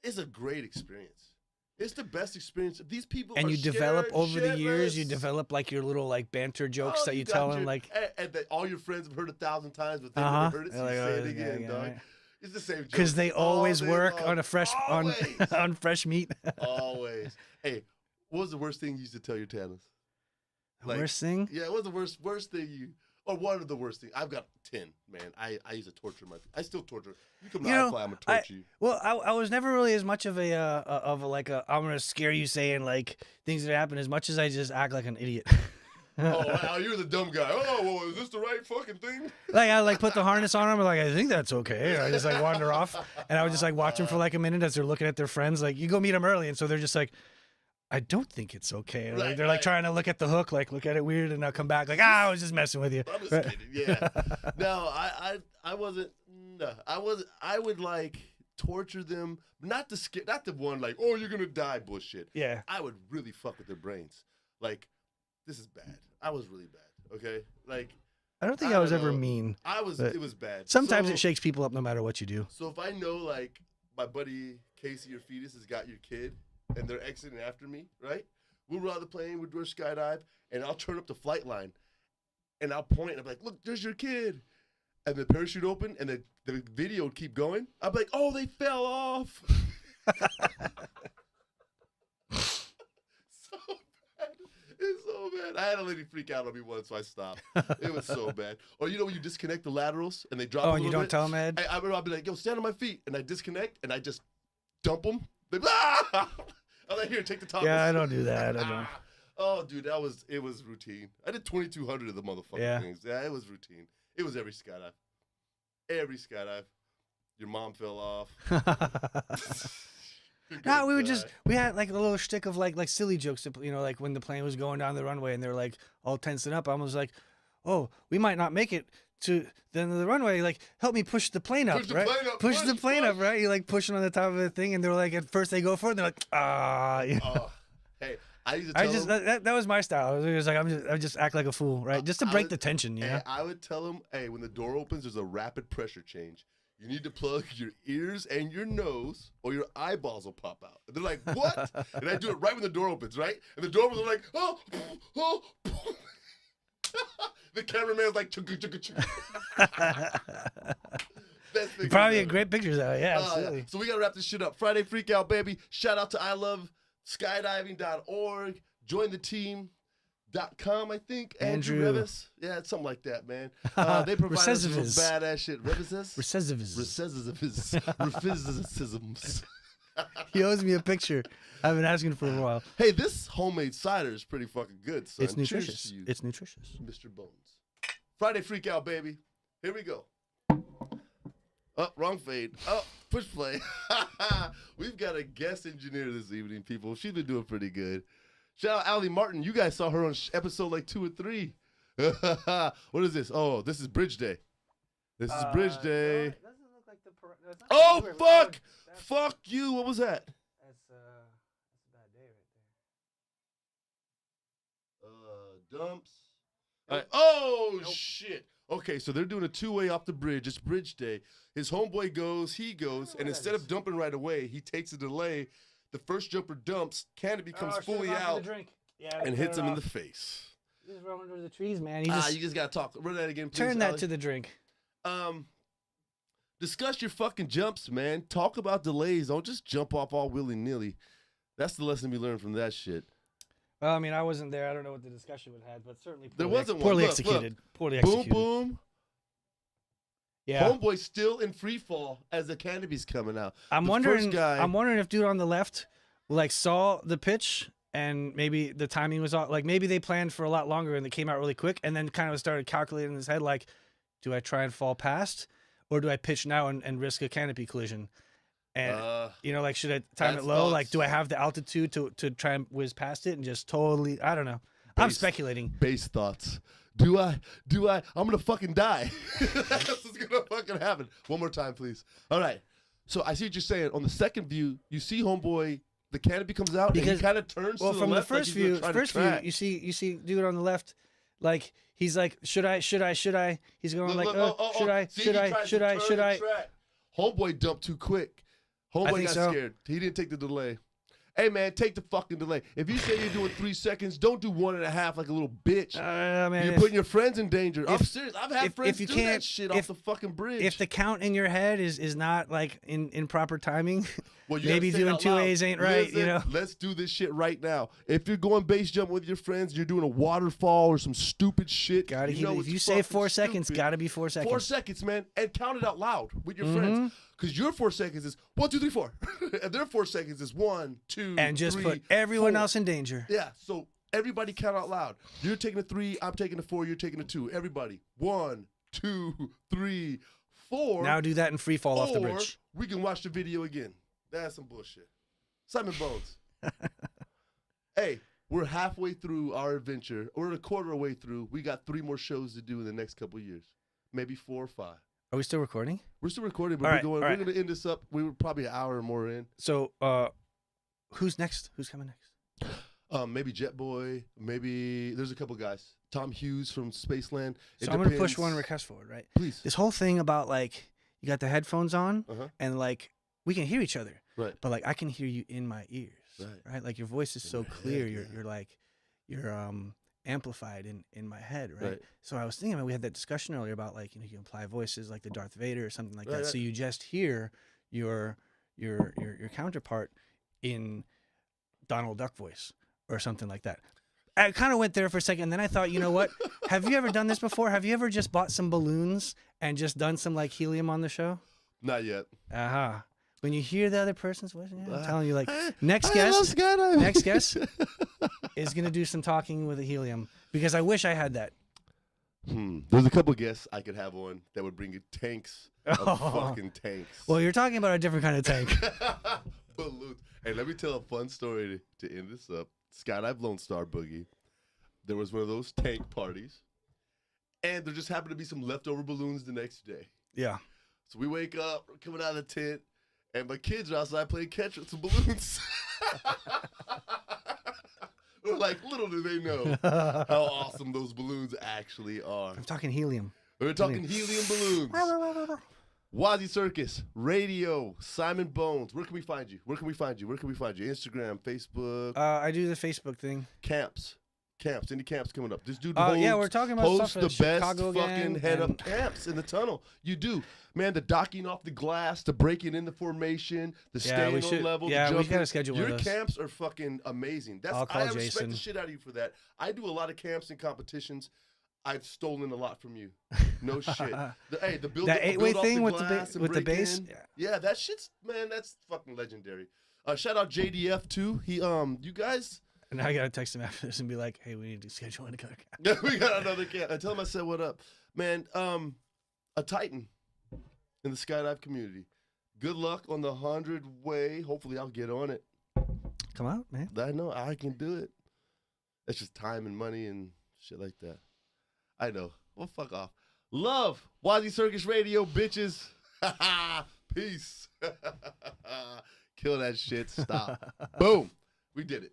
it's a great experience. It's the best experience. These people And are you develop scared over the years. You shitless. develop like your little like banter jokes Oh, that you got tell them. your- Like and that all your friends have heard 1,000 times, but they've Uh-huh. never heard it. So They're you like, say oh, it this guy again, again, dog. right? It's the same joke. because they always all day work long. on a fresh Always. on fresh meat. Always. Hey, what was the worst thing you used to tell your tandems? Like- Worst thing. Yeah, what was the worst thing you, or one of the worst things? I've got 10, man. I used to torture my. I still torture. You come to You know, iFly, I'm gonna torture you. Well, I was never really as much of a I'm gonna scare you saying like things that happen as much as I just act like an idiot. Oh, you're the dumb guy. Oh, well, is this the right fucking thing? Like I like put the harness on them, like I think that's okay. And I just like wander off, and I would just like watch them for like a minute as they're looking at their friends. Like you go meet them early, and so they're just like, I don't think it's okay. And, like, Right, they're like right. trying to look at the hook, like look at it weird, and I'll come back like I was just messing with you. I'm just kidding. Yeah. No, I wasn't. No, I wasn't. I would like torture them, not the one like, oh, you're gonna die bullshit. Yeah. I would really fuck with their brains. Like, this is bad. I was really bad. Okay, like I don't think I I was don't ever know. mean. I was. But It was bad. Sometimes So- it shakes people up no matter what you do. So if I know like my buddy Casey or Fetus has got your kid and they're exiting after me, right? We'll ride the plane, we'll do a skydive, and I'll turn up the flight line and I'll point and I'm like, look, there's your kid. And the parachute open and the video would keep going. I'm like, oh, they fell off. So bad. It's so bad. I had a lady freak out on me once, so I stopped. It was so bad. Or you know when you disconnect the laterals and they drop Oh, a and you little don't bit? tell them, Ed? I'll be like, yo, stand on my feet. And I disconnect and I just dump them. They, ah! I'm like, here, take the top. Yeah, I don't do that. I don't. Oh, dude, it was routine. I did 2,200 of the motherfucking Yeah. things. Yeah, it was routine. It was every skydive. Every skydive. Your mom fell off. You're No, gonna we would die. we had like a little shtick of like silly jokes, to, you know, like when the plane was going down the runway and they're like all tensing up. I was like, oh, we might not make it to the end of the runway. Like, help me push the plane up, Push the right? plane up, Push the push, plane up, push. right? You're like pushing on the top of the thing, and they're like, at first they go for it, and they're like, ah. You know? Oh, hey, I used to tell I just them, that was my style. It was like I just act like a fool, right? Just to I break would- the tension, you know. hey, I would tell them, hey, when the door opens, there's a rapid pressure change. you need to plug your ears and your nose or your eyeballs will pop out. And they're like, what? And I do it right when the door opens, right? And the door opens, they're like, oh, oh. The cameraman's like, chugga, chugga, chugga. You probably get great pictures of it. Yeah, absolutely. Yeah. So we got to wrap this shit up. Friday Freak Out, baby. Shout out to iloveskydiving.org. Join the team.com, I think. Andrew Revis. Yeah, it's something like that, man. They provide us with badass shit. Revicisms. He owes me a picture. I've been asking for a while. Hey, this homemade cider is pretty fucking good, son. It's nutritious. It's nutritious. Mr. Bones. Friday Freak Out, baby. Here we go. Oh, wrong fade. Oh, push play. We've got a guest engineer this evening, people. She's been doing pretty good. Shout out Allie Martin. You guys saw her on episode like 2 or 3. What is this? Oh, this is Bridge Day. This is Bridge Day. It doesn't look like oh, fuck! Fuck you. What was that? That's a bad day right there. Dumps. Oh, shit. Okay, so they're doing a 2-way off the bridge. It's Bridge Day. His homeboy goes, he goes, and instead of dumping right away, he takes a delay. The first jumper dumps, canopy comes fully out, and hits him in the face. He's rolling under the trees, man. You just got to talk. Run that again, please. Turn that to the drink. Discuss your fucking jumps, man. Talk about delays. Don't just jump off all willy-nilly. That's the lesson we learned from that shit. Well, I mean, I wasn't there. I don't know what the discussion would have had, but certainly poorly executed. Poorly executed. Boom, boom. Yeah. Homeboy's still in free fall as the canopy's coming out. I'm wondering if dude on the left like saw the pitch and maybe the timing was off. Like maybe they planned for a lot longer and they came out really quick and then kind of started calculating in his head like, do I try and fall past or do I pitch now and risk a canopy collision? And like, should I time it low? Thoughts. Like, do I have the altitude to try and whiz past it and just totally? I don't know. I'm speculating. Base thoughts. Do I? I'm gonna fucking die. That's what's gonna fucking happen. One more time, please. All right. So I see what you're saying. On the second view, you see homeboy. The canopy comes out and he kind of turns. Well, to from the left, the first view, you see dude on the left. Like he's like, should I? He's going should I? Homeboy dumped too quick. Homeboy got scared. He didn't take the delay. Hey, man, take the fucking delay. If you say you're doing 3 seconds, don't do 1.5 like a little bitch. Man, you're putting your friends in danger. I'm serious. I've had friends do that shit off the fucking bridge. If the count in your head is not like in proper timing, well, maybe doing 2 A's ain't right. Listen, let's do this shit right now. If you're going base jumping with your friends, you're doing a waterfall or some stupid shit. If you say 4 seconds, gotta be 4 seconds. 4 seconds, man, and count it out loud with your friends. Because your 4 seconds is 1, 2, 3, 4, and their 4 seconds is 1, 2, and just 3, put everyone 4. Else in danger. Yeah, so everybody count out loud. You're taking a 3, I'm taking a 4, you're taking a 2. Everybody, 1, 2, 3, 4. Now do that in free fall off the bridge. We can watch the video again. That's some bullshit. Simon Bones. Hey, we're halfway through our adventure. We're a quarter way through. We got 3 more shows to do in the next couple of years, maybe 4 or 5. Are we still recording? We're still recording, but we're going to end this up. We were probably an hour or more in. So, who's next? Who's coming next? Maybe Jet Boy. Maybe there's a couple guys. Tom Hughes from Spaceland. So I'm going to push one request forward, right? Please. This whole thing about like you got the headphones on and like we can hear each other, right? But like I can hear you in my ears, right? Like your voice is so clear. Head, You're amplified in my head, right? So I was thinking, we had that discussion earlier about like you can apply voices like the Darth Vader or something like that. So you just hear your counterpart in Donald Duck voice or something like that. I kind of went there for a second, and then I thought, you know what? Have you ever done this before? Have you ever just bought some balloons and just done some like helium on the show? Not yet. When you hear the other person's voice, I'm telling you, like next guest is gonna do some talking with a helium because I wish I had that. There's a couple guests I could have on that would bring you tanks of fucking tanks. Well, you're talking about a different kind of tank. Balloons. Hey, let me tell a fun story to end this up. Skydive Lone Star Boogie. There was one of those tank parties, and there just happened to be some leftover balloons the next day. Yeah. So we wake up, we're coming out of the tent, and my kids are outside playing catch with some balloons. We're like, little do they know how awesome those balloons actually are. I'm talking helium. We're talking helium balloons. WazzyCircus Radio, Simon Bones. Where can we find you? Where can we find you? Where can we find you? Instagram, Facebook. I do the Facebook thing. Camps. Any camps coming up? This dude Yeah, we're talking about hosts stuff the at best Chicago fucking again, head up and- camps in the tunnel. You do, man. The docking off the glass, the breaking in the formation, the Yeah, staying we on should- level. yeah, the we jumping. gotta schedule Your with us. camps are fucking amazing. I'll call I respect Jason. the shit out of you for that. I do a lot of camps and competitions. I've stolen a lot from you. No shit. The build That 8-way build off thing the with glass and with the break base. in. Yeah, that shit's, man, that's fucking legendary. Shout out JDF too. He you guys. And I gotta text him after this and be like, "Hey, we need to schedule another camp." Yeah, we got another camp. I tell him I said what up, man. A titan in the skydive community. Good luck on the 100-way. Hopefully, I'll get on it. Come out, man. I know I can do it. It's just time and money and shit like that. I know. Well, fuck off. Love WazzyCircus Radio, bitches. Peace. Kill that shit. Stop. Boom. We did it.